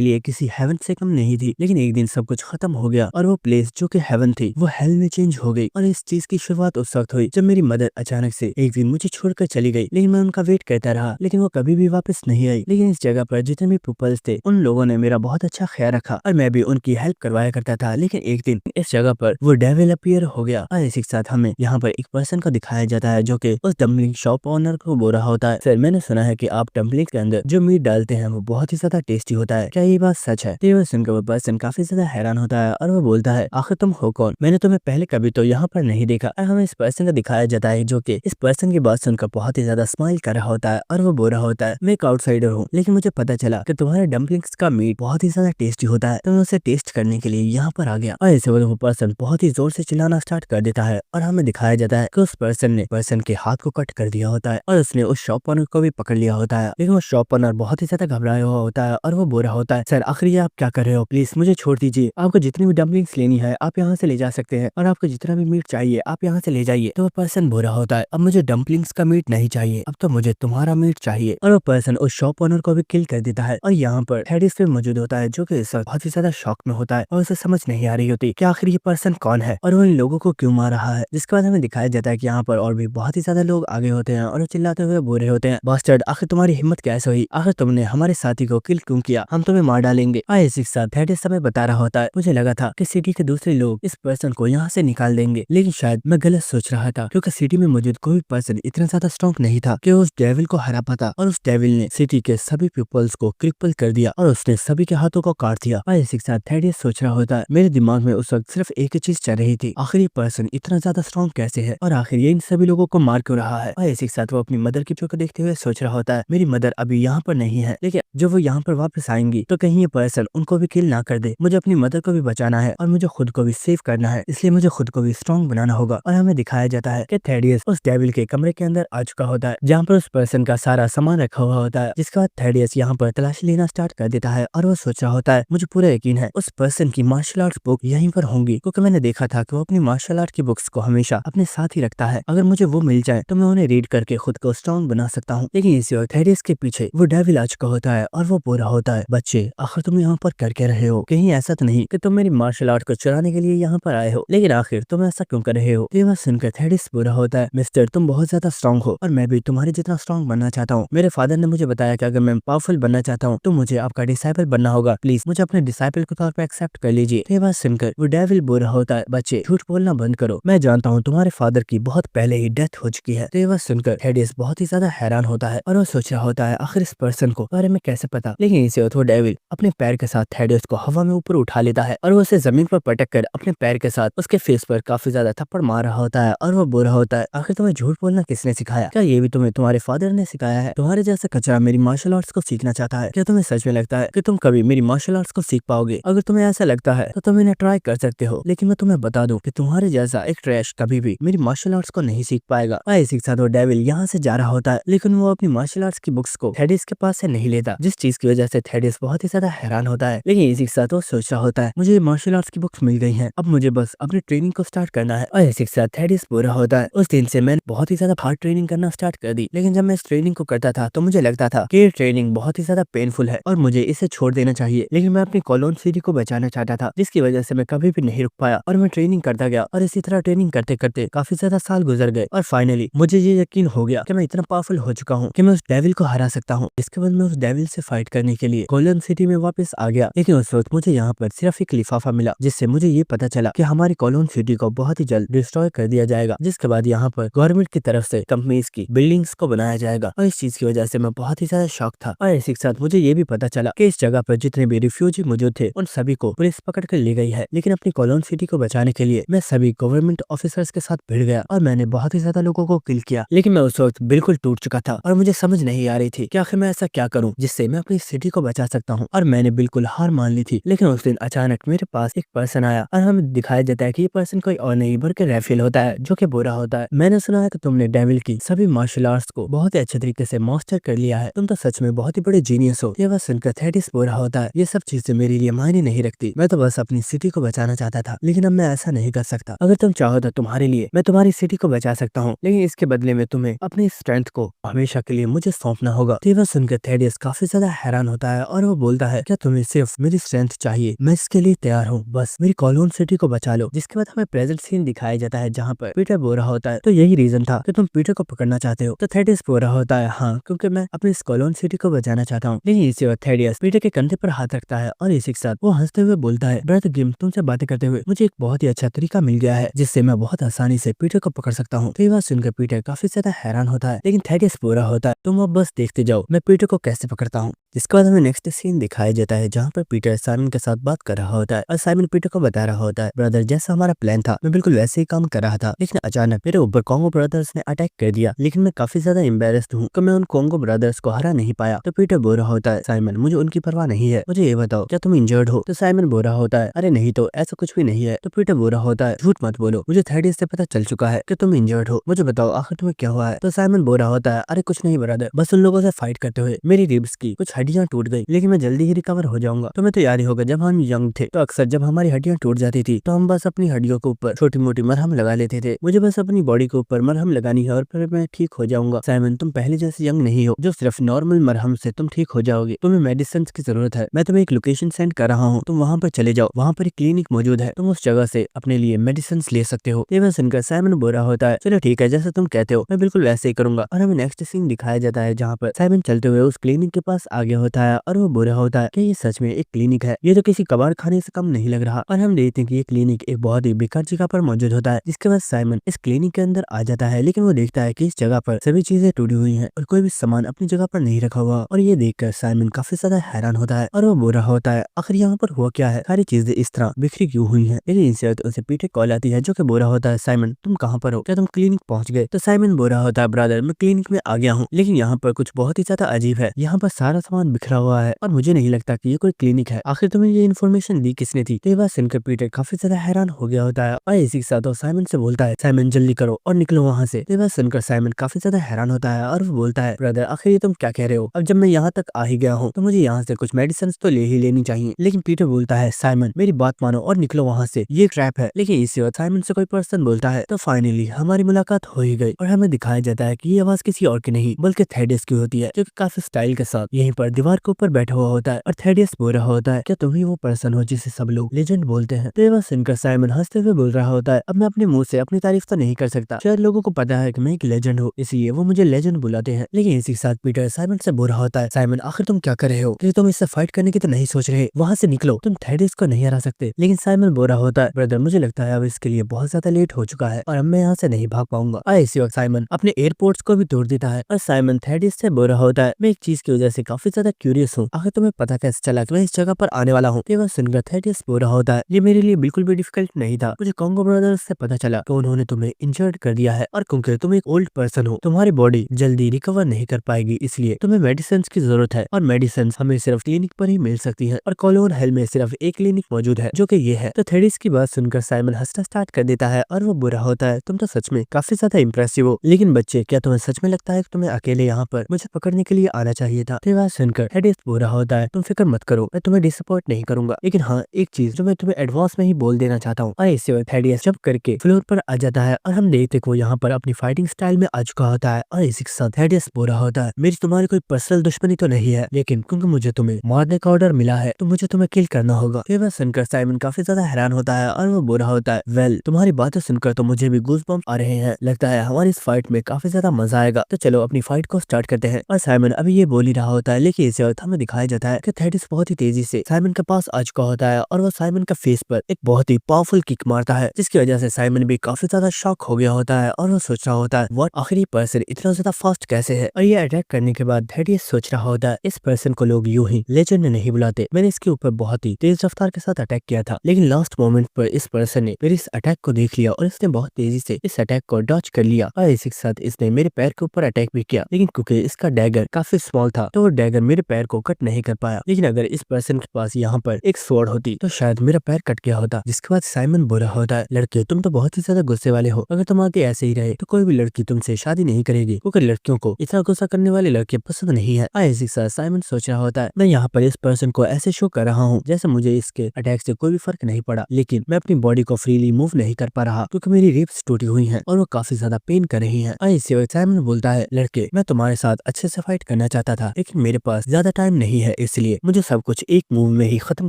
लिए किसी हेवन से कम नहीं थी। लेकिन एक दिन सब कुछ खत्म हो गया और वो प्लेस जो कि हेवन थी वो हेल में चेंज हो गई। और इस चीज की शुरुआत उस वक्त हुई जब मेरी मदर अचानक से एक दिन मुझे छोड़कर चली गई। लेकिन मैं उनका वेट करता रहा लेकिन वो कभी भी वापस नहीं आई। लेकिन इस जगह पर जितने भी पीपल्स थे उन लोगों ने मेरा बहुत अच्छा ख्याल रखा और मैं भी उनकी हेल्प करवाया करता था। लेकिन एक दिन इस जगह पर वो डेविल अपीयर हो गया और इसी के साथ हमें यहाँ पर एक पर्सन को दिखाया जाता है जो कि उस डम्पलिंग शॉप ओनर को बोल रहा होता है, सर मैंने सुना है कि आप डम्पलिंग के अंदर जो मीट डालते हैं वो बहुत ही ज्यादा टेस्टी होता है, क्या ये बात सच है? तो ये सुनकर वो पर्सन काफी ज्यादा हैरान होता है और वो बोलता है, आखिर तुम हो कौन? मैंने तुम्हें पहले कभी तो यहाँ पर नहीं देखा। और हमें इस पर्सन को दिखाया जाता है जो कि इस पर्सन की बात सुनकर बहुत ही ज्यादा स्माइल कर रहा होता है और वो बोल रहा होता है, मैं एक आउटसाइडर हूँ लेकिन मुझे पता चला कि तुम्हारे डम्पलिंग्स का मीट बहुत ही ज्यादा टेस्टी होता है, तो मैं उसे टेस्ट करने के लिए यहाँ पर आ गया। और ऐसे वो पर्सन बहुत ही जोर से चिल्लाना स्टार्ट कर देता है और हमें दिखाया जाता है कि उस पर्सन ने पर्सन के हाथ को कट कर दिया होता है और उसने उस शॉप ओनर को भी पकड़ लिया होता है। लेकिन वो शॉप ओनर बहुत ही ज्यादा घबराया हुआ होता है और वो बोल रहा होता है, सर आखिर ये आप क्या कर रहे हो, प्लीज मुझे छोड़ दीजिए, आपको जितनी भी डम्पलिंग्स लेनी है आप यहाँ से ले जा सकते हैं और आपको जितना भी मीट चाहिए आप यहाँ से ले जाइए। तो वो पर्सन बोल रहा होता है, अब मुझे डम्पलिंग्स का मीट नहीं चाहिए, अब तो मुझे तुम्हारा मीट चाहिए। और वो पर्सन उस शॉप ओनर को भी किल कर देता है। और यहाँ पर थेडिस पे मौजूद होता है जो कि इस वक्त बहुत ही ज्यादा शॉक में होता है और उसे समझ नहीं आ रही होती कि आखिर ये पर्सन कौन है और वो इन लोगों को क्यों मार रहा है। जिसके बाद हमें दिखाया जाता है कि यहाँ पर और भी बहुत ही ज्यादा लोग आगे होते हैं और वो चिल्लाते हुए बोल रहे होते हैं, बास्टर्ड आखिर तुम्हारी हिम्मत कैसे हुई, आखिर तुमने हमारे साथी को किल क्यों किया, हम तुम्हें मार डालेंगे। इसी के साथ थेडिस हमें बता रहा होता है, मुझे लगा था कि सिटी के दूसरे लोग इस पर्सन को यहाँ से निकाल देंगे लेकिन शायद मैं गलत सोच रहा था क्योंकि सिटी में मौजूद कोई पर्सन इतना ज्यादा स्ट्रॉन्ग नहीं था कि उस डेविल को हरा पाता। और उस डेविल ने सिटी के सभी पीपल्स को क्रिपल कर दिया और उसने सभी के हाथों को काट दिया। और इसी के साथ थेडिस सोच रहा होता है, मेरे दिमाग में उस वक्त सिर्फ एक ही चीज चल रही थी, आखिर ये पर्सन इतना ज्यादा स्ट्रॉन्ग कैसे है और आखिर ये इन सभी लोगों को मार क्यों रहा है। और इसी के साथ वो अपनी मदर की पिक्चर को देखते हुए सोच रहा होता है, मेरी मदर अभी यहाँ पर नहीं है लेकिन जब वो यहाँ पर वापस आएंगी तो कहीं ये पर्सन उनको भी किल ना कर दे। मुझे अपनी मदर को भी बचाना है और मुझे खुद को भी सेव करना है, इसलिए मुझे खुद को भी स्ट्रॉन्ग बनाना होगा। और हमें दिखाया जाता है कि थेडियस उस डेविल के कमरे के अंदर आ चुका होता है जहाँ पर उस पर्सन का सारा सामान रखा हुआ होता है। जिसके बाद थेडियस यहाँ पर तलाशी लेना स्टार्ट कर देता है और वो सोच रहा होता है, मुझे पूरा यकीन है उस पर्सन की मार्शल आर्ट्स बुक यहीं पर होंगी क्योंकि मैंने देखा था कि वो अपनी मार्शल आर्ट की बुक्स को हमेशा अपने साथ ही रखता है, अगर मुझे वो मिल जाए तो मैं उन्हें रीड करके खुद को स्ट्रॉन्ग बना सकता हूँ। लेकिन इसी वक्त थेडियस के पीछे वो डेविल आ चुका होता है और वो बोल रहा होता है, बच्चे आखिर तुम यहाँ पर कर क्या रहे हो, कहीं ऐसा तो नहीं कि तुम मेरी मार्शल आर्ट को चुराने के लिए यहाँ पर आए हो, लेकिन आखिर तुम ऐसा क्यों कर रहे हो। ये बात सुनकर थेडियस बोल रहा होता है, मिस्टर तुम बहुत ज्यादा स्ट्रॉन्ग हो और मैं भी तुम्हारे जितना स्ट्रॉन्ग बनना चाहता हूँ। मेरे फादर ने मुझे बताया कि अगर मैं पावरफुल बनना चाहता हूँ तो मुझे आपका डिसाइपल बनना होगा, प्लीज मुझे अपने डिसाइपल के तौर पर एक्सेप्ट कर लीजिए। ये बात सुनकर वो डेविल बोल रहा होता है, बच्चे झूठ बोलना बंद करो, मैं जानता हूँ तुम्हारे फादर की बहुत पहले ही डेथ हो चुकी है। तो ये बात सुनकर थेडियस बहुत ही ज्यादा हैरान होता है और वो सोच रहा होता है आखिर इस पर्सन को बारे में कैसे पता। लेकिन इसी वक्त वो डेविल अपने पैर के साथ थेडियस को हवा में ऊपर उठा लेता है और वो उसे जमीन पर पटक कर अपने पैर के साथ उसके फेस पर काफी ज्यादा थप्पड़ मार रहा होता है और वो बोल रहा होता है, आखिर तुम्हें झूठ बोलना किसने सिखाया, क्या ये भी तुम्हें तुम्हारे फादर ने सिखाया है, तुम्हारे जैसा कचरा मेरी मार्शल आर्ट्स को सीखना चाहता है, क्या तुम्हें सच में लगता है कि तुम कभी मेरी मार्शल आर्ट्स को सीख पाओगे, अगर तुम्हें ऐसा लगता है तो तुम इन्हें ट्राई कर सकते हो, लेकिन मैं तुम्हें बता दूं कि तुम्हारे जैसा एक ट्रैश कभी भी मेरी मार्शल आर्ट्स को नहीं सीख पाएगा। इसी के साथ वो डेविल यहाँ से जा रहा होता है लेकिन वो अपनी मार्शल आर्ट्स की बुक्स को थेडियस के पास से नहीं लेता, जिस चीज की वजह से थेडियस बहुत ही ज्यादा हैरान होता है। लेकिन इसी के साथ वो सोच रहा होता है, मुझे मार्शल आर्ट्स की बुक्स मिल गई हैं, अब मुझे बस अपनी ट्रेनिंग को स्टार्ट करना है। और इसी के साथ थेडियस बोल रहा होता है, उस दिन से मैंने बहुत ही ज्यादा हार्ड ट्रेनिंग करना स्टार्ट कर दी, लेकिन जब मैं इस ट्रेनिंग को करता था तो मुझे लगता था कि ये ट्रेनिंग बहुत ही ज्यादा पेनफुल है और मुझे इसे छोड़ देना चाहिए, लेकिन मैं अपनी कॉलोन सिटी को बचाना चाहता था, जिसकी वजह से मैं कभी भी नहीं रुक पाया और मैं ट्रेनिंग करता गया और इसी तरह ट्रेनिंग करते करते काफी ज्यादा साल गुजर गए और फाइनली मुझे ये यकीन हो गया कि मैं इतना पावरफुल हो चुका हूँ कि मैं उस डेविल को हरा सकता हूँ। इसके बाद मैं उस डेविल से फाइट करने के लिए कॉलोन सिटी में वापस आ गया, लेकिन उस वक्त मुझे यहाँ पर सिर्फ एक लिफाफा मिला जिससे मुझे ये पता चला कि हमारी कॉलोन सिटी को बहुत ही जल्द डिस्ट्रॉय कर दिया जाएगा, जिसके बाद यहाँ पर गवर्नमेंट की तरफ से कंपनीज की बिल्डिंग्स को बनाया जाएगा। और इस चीज की वजह से मैं बहुत ही ज्यादा शॉक था। और इसी के साथ मुझे ये भी पता चला कि इस जगह पर जितने भी रिफ्यूजी मौजूद थे उन सभी को पुलिस पकड़ कर ले गई है, लेकिन अपनी कॉलोन सिटी को बचाने के लिए मैं सभी गवर्नमेंट ऑफिसर्स के साथ भिड़ गया और मैंने बहुत ही ज्यादा लोगों को किल किया। लेकिन मैं उस वक्त बिल्कुल टूट चुका था और मुझे समझ नहीं आ रही थी कि आखिर मैं ऐसा क्या करूं जिससे मैं अपनी सिटी को बचा सकता हूं, और मैंने बिल्कुल हार मान ली थी। लेकिन उस दिन अचानक मेरे पास एक पर्सन आया और हमें दिखाया जाता है कि ये पर्सन कोई और नहीं बल्कि रैफेल होता है, जो कि बोल रहा होता है, मैंने सुना है कि तुमने डेविल की सभी मार्शल आर्ट्स को बहुत ही अच्छे तरीके से मास्टर कर लिया है, तुम तो सच में बहुत ही बड़े जीनियस हो। ये बात सुनकर थेडिस बोल रहा होता है, ये सब चीजें मेरे लिए मायने नहीं रखती, मैं तो बस अपनी सिटी को बचाना चाहता था, लेकिन अब मैं ऐसा नहीं कर सकता। अगर तुम चाहो तो तुम्हारे लिए मैं तुम्हारी सिटी को बचा सकता हूँ, लेकिन इसके बदले में तुम्हें अपनी स्ट्रेंथ को हमेशा के लिए मुझे सौंपना होगा। ये बात सुनकर थेडियस काफी ज्यादा हैरान होता है और वो बोलता है, क्या तुम्हें सिर्फ मेरी स्ट्रेंथ चाहिए? मैं इसके लिए तैयार हूँ, बस मेरी कॉलोन सिटी को बचा लो। जिसके बाद हमें प्रेजेंट सीन दिखाया जाता है जहाँ पर पीटर बोल रहा होता है, तो यही रीजन था कि तुम पीटर को पकड़ना चाहते हो। तो थेडियस बोल रहा होता है, हाँ, क्योंकि मैं अपनी कॉलोन सिटी को बचाना चाहता हूँ। लेकिन इसी वक्त थेडियस पीटर के कंधे पर हाथ रखता है और इसी के साथ वो हंसते हुए बोलता है, ब्रदर ग्रिम, तुमसे बातें करते हुए मुझे एक बहुत ही अच्छा तरीका मिल गया है जिससे मैं बहुत आसानी से पीटर को पकड़ सकता हूँ। तो ये बात सुनकर पीटर काफी ज्यादा हैरान होता है, लेकिन थेडियस बोल रहा होता है, तुम अब बस देखते जाओ मैं पीटर को कैसे पकड़ता हूँ। जिसके बाद हमें नेक्स्ट सीन दिखाया जाता है जहाँ पर पीटर साइमन के साथ बात कर रहा होता है और साइमन पीटर को बता रहा होता है, ब्रदर जैसा हमारा प्लान था मैं बिल्कुल वैसे ही काम कर रहा था, लेकिन अचानक मेरे ऊपर कॉन्गो ब्रदर्स ने अटैक कर दिया, लेकिन मैं काफी ज्यादा एम्बेरस्ड हूँ कि मैं उन कॉन्गो ब्रदर्स को हरा नहीं पाया। तो पीटर बोल रहा होता है, साइमन मुझे उनकी परवाह नहीं है, मुझे ये बताओ क्या तुम इंजर्ड हो? तो साइमन बोल रहा होता है, अरे नहीं तो ऐसा कुछ भी नहीं है। तो पीटर बोल रहा होता है, झूठ मत बोलो, मुझे थेडियस से पता चल चुका है कि तुम इंजर्ड हो, मुझे बताओ आखिर तुम्हें क्या हुआ है? तो साइमन बोल रहा होता है, अरे कुछ नहीं ब्रदर, बस उन लोगों से फाइट करते हुए मेरी रिब्स की कुछ हड्डियां टूट गई, लेकिन मैं जल्दी ही रिकवर हो जाऊंगा। तुम्हें तो याद ही होगा जब हम यंग थे तो अक्सर जब हमारी हड्डियां टूट जाती थी तो हम बस अपनी हड्डियों के ऊपर छोटी मोटी मरहम लगा लेते थे। मुझे बस अपनी बॉडी के ऊपर मरहम लगानी है और फिर मैं ठीक हो जाऊंगा। साइमन तुम पहले जैसे यंग नहीं हो जो सिर्फ नॉर्मल मरहम से तुम ठीक हो जाओगे, तुम्हें मेडिसिन की जरूरत है। मैं तुम्हें एक लोकेशन सेंड कर रहा हूँ, तुम वहाँ पर चले जाओ, वहाँ पर एक क्लिनिक मौजूद है, तुम उस जगह से अपने लिए मेडिसिन ले सकते हो। ये सुनकर साइमन बोल रहा होता है, चलो ठीक है जैसा तुम कहते हो मैं बिल्कुल वैसे ही करूंगा। और हमें नेक्स्ट सीन दिखाया जाता है जहाँ पर साइमन चलते हुए उस क्लिनिक के पास आ गया होता है और वो बोल रहा होता है कि ये सच में एक क्लिनिक है, ये तो किसी कबाड़ खाने से कम नहीं लग रहा। और हम देखते हैं कि ये क्लिनिक एक बहुत ही बेकार जगह पर मौजूद होता है। जिसके बाद साइमन इस क्लिनिक के अंदर आ जाता है, लेकिन वो देखता है कि इस जगह पर सभी चीजें टूटी हुई हैं और कोई भी सामान अपनी जगह पर नहीं रखा हुआ। और ये देखकर साइमन काफी ज्यादा हैरान होता है और वो बोल रहा होता है, आखिर यहाँ पर हुआ क्या है, सारी चीजें इस तरह बिखरी क्यों हुई है? लेकिन इनसे उसे पीटर कॉल आती है जो कि बोल रहा होता है, साइमन तुम कहाँ पर हो, क्या तुम क्लिनिक पहुंच गए? तो साइमन बोल रहा होता है, ब्रदर मैं क्लिनिक में आ गया हूँ, लेकिन यहाँ पर कुछ बहुत ही ज्यादा अजीब है, यहाँ पर सारा सामान बिखरा हुआ है और मुझे नहीं लगता कि ये कोई क्लिनिक है। आखिर तुम्हें ये इन्फॉर्मेशन दी किसने थी? तो ये बात सुनकर पीटर काफी ज्यादा हैरान हो गया होता है और इसी के साथ वो साइमन से बोलता है, साइमन जल्दी करो और निकलो वहाँ से। तो ये बात सुनकर साइमन काफी ज्यादा हैरान होता है और वो बोलता है, ब्रदर आखिर ये तुम क्या कह रहे हो? अब जब मैं यहाँ तक आ ही गया हूँ तो मुझे यहाँ से कुछ मेडिसिन तो ले ही लेनी चाहिए। लेकिन पीटर बोलता है, साइमन मेरी बात मानो और निकलो वहाँ से, ये ट्रैप है। लेकिन इसी वक्त साइमन से कोई पर्सन बोलता है, तो फाइनली हमारी मुलाकात हो ही गई और हमें दिखाया जाता है कि ये आवाज किसी और की नहीं बल्कि थेडियस की होती है, जो कि काफी स्टाइल के साथ यहीं पर दीवार के ऊपर बैठा हुआ होता है। और थेडियस बोल रहा होता है, क्या तुम ही वो पर्सन हो जिसे सब लोग लेजेंड बोलते हैं? तो ये बात सुनकर साइमन हंसते हुए बोल रहा होता है, अब मैं अपने मुंह से अपनी तारीफ तो नहीं कर सकता, शायद लोगों को पता है कि मैं एक लेजेंड हूँ, इसलिए वो मुझे लेजेंड बुलाते हैं। लेकिन इसी के साथ पीटर साइमन से बोल रहा होता है, साइमन आखिर तुम क्या कर रहे हो? कि तुम इससे फाइट करने की तो नहीं सोच रहे, वहाँ से निकलो, तुम थेडियस को नहीं हरा सकते। लेकिन साइमन बोल रहा होता है, ब्रदर मुझे लगता है अब इसके लिए बहुत ज्यादा लेट हो चुका है और अब मैं यहाँ से नहीं भाग पाऊंगा। और इसी वक्त साइमन अपने एयरपोर्ट्स को भी तोड़ देता है और साइमन थेडियस से बोल रहा होता है, मैं एक चीज की वजह से काफी ज्यादा क्यूरियस हूँ, आखिर तुम्हें पता कैसे चला कि मैं इस जगह पर आने वाला हूँ? ये बात सुनकर थेडियस बोल रहा होता है, ये मेरे लिए बिल्कुल भी डिफिकल्ट नहीं था, मुझे कॉन्गो ब्रदर्स से पता चला कि उन्होंने तुम्हें इंजर्ड कर दिया है और क्योंकि तुम एक ओल्ड पर्सन हो तुम्हारी बॉडी जल्दी रिकवर नहीं कर पाएगी, इसलिए तुम्हें मेडिसिन की जरूरत है और मेडिसिन हमें सिर्फ क्लिनिक पर ही मिल सकती है और कॉलोन हेल में सिर्फ एक क्लिनिक मौजूद है जो कि ये है। तो थेडियस की बात सुनकर साइमन हंसना स्टार्ट कर देता है और वो बुरा होता है, तुम तो सच में काफी ज्यादा इंप्रेसिव हो, लेकिन बच्चे क्या तुम्हें सच में लगता है कि तुम्हें अकेले यहाँ पर मुझे पकड़ने के लिए आना चाहिए था? तो बात सुनकर थेडियस बुरा होता है, तुम फिक्र मत करो, मैं तुम्हें डिसअपॉइंट नहीं करूंगा, लेकिन हाँ एक चीज जो मैं तुम्हें एडवांस में ही बोल देना चाहता हूँ। और इससे थेडियस जब करके फ्लोर पर आ जाता है और हम देखते को यहाँ पर अपनी फाइटिंग स्टाइल में आ चुका होता है और इसी के साथ थेडियस बुरा होता है, मेरी तुम्हारी कोई पर्सनल दुश्मनी तो नहीं है, लेकिन क्योंकि मुझे तुम्हें मारने का ऑर्डर मिला है तो मुझे तुम्हें किल करना होगा। ये बात सुनकर साइमन काफी ज्यादा हैरान होता है और वो बुरा होता है, वेल तुम्हारी बातें सुनकर तो मुझे भी गूज़बम्प आ रहे हैं, लगता है हमारी इस फाइट में काफी ज्यादा मजा आएगा, तो चलो अपनी फाइट को स्टार्ट करते हैं। और साइमन अभी ये बोल ही रहा होता है, लेकिन इसी वक्त हमें दिखाया जाता है कि थेडियस बहुत ही तेजी से साइमन के पास आ चुका होता है और वो साइमन का फेस पर एक बहुत ही पावरफुल किक मारता है, जिसकी वजह से साइमन भी काफी ज्यादा शॉक हो गया होता है और वो सोच रहा होता है, व्हाट आखिर ये पर्सन इतना ज्यादा फास्ट कैसे है? और ये अटैक करने के बाद थेडियस सोच रहा होता है, इस पर्सन को लोग यूं ही लेजेंड नहीं बुलाते, मैंने इसके ऊपर बहुत ही तेज रफ्तार के साथ अटैक किया था, लेकिन लास्ट मोमेंट पर इस पर्सन ने मेरे इस अटैक को देख लिया और इसने बहुत तेजी से इस अटैक को डॉच कर लिया और इसी के साथ इसने मेरे पैर के ऊपर अटैक भी किया, लेकिन क्योंकि इसका डैगर काफी स्मॉल था तो वो डैगर मेरे पैर को कट नहीं कर पाया। लेकिन अगर इस पर्सन के पास यहाँ पर एक स्वॉर्ड होती तो शायद मेरा पैर कट गया होता। जिसके बाद साइमन बुरा होता है, लड़के तुम तो बहुत ही ज्यादा गुस्से वाले हो, अगर तुम आगे आगे ऐसे ही रहे तो कोई भी लड़की तुमसे शादी नहीं करेगी, क्योंकि लड़कियों को इतना गुस्सा करने वाले लड़के पसंद नहीं है। इसी के साथ साइमन सोच रहा होता है, मैं यहाँ पर इस पर्सन को ऐसे शो कर रहा हूँ जैसे मुझे इसके अटैक से कोई भी फर्क नहीं पड़ा, लेकिन मैं अपनी बॉडी को फ्रीली मूव नहीं कर पा रहा क्योंकि मेरी रिब्स टूटी हुई हैं और वो काफी ज्यादा पेन कर रही हैं। इसी वक्त साइमन बोलता है, लड़के मैं तुम्हारे साथ अच्छे से फाइट करना चाहता था, लेकिन मेरे पास ज्यादा टाइम नहीं है, इसलिए मुझे सब कुछ एक मूव में ही खत्म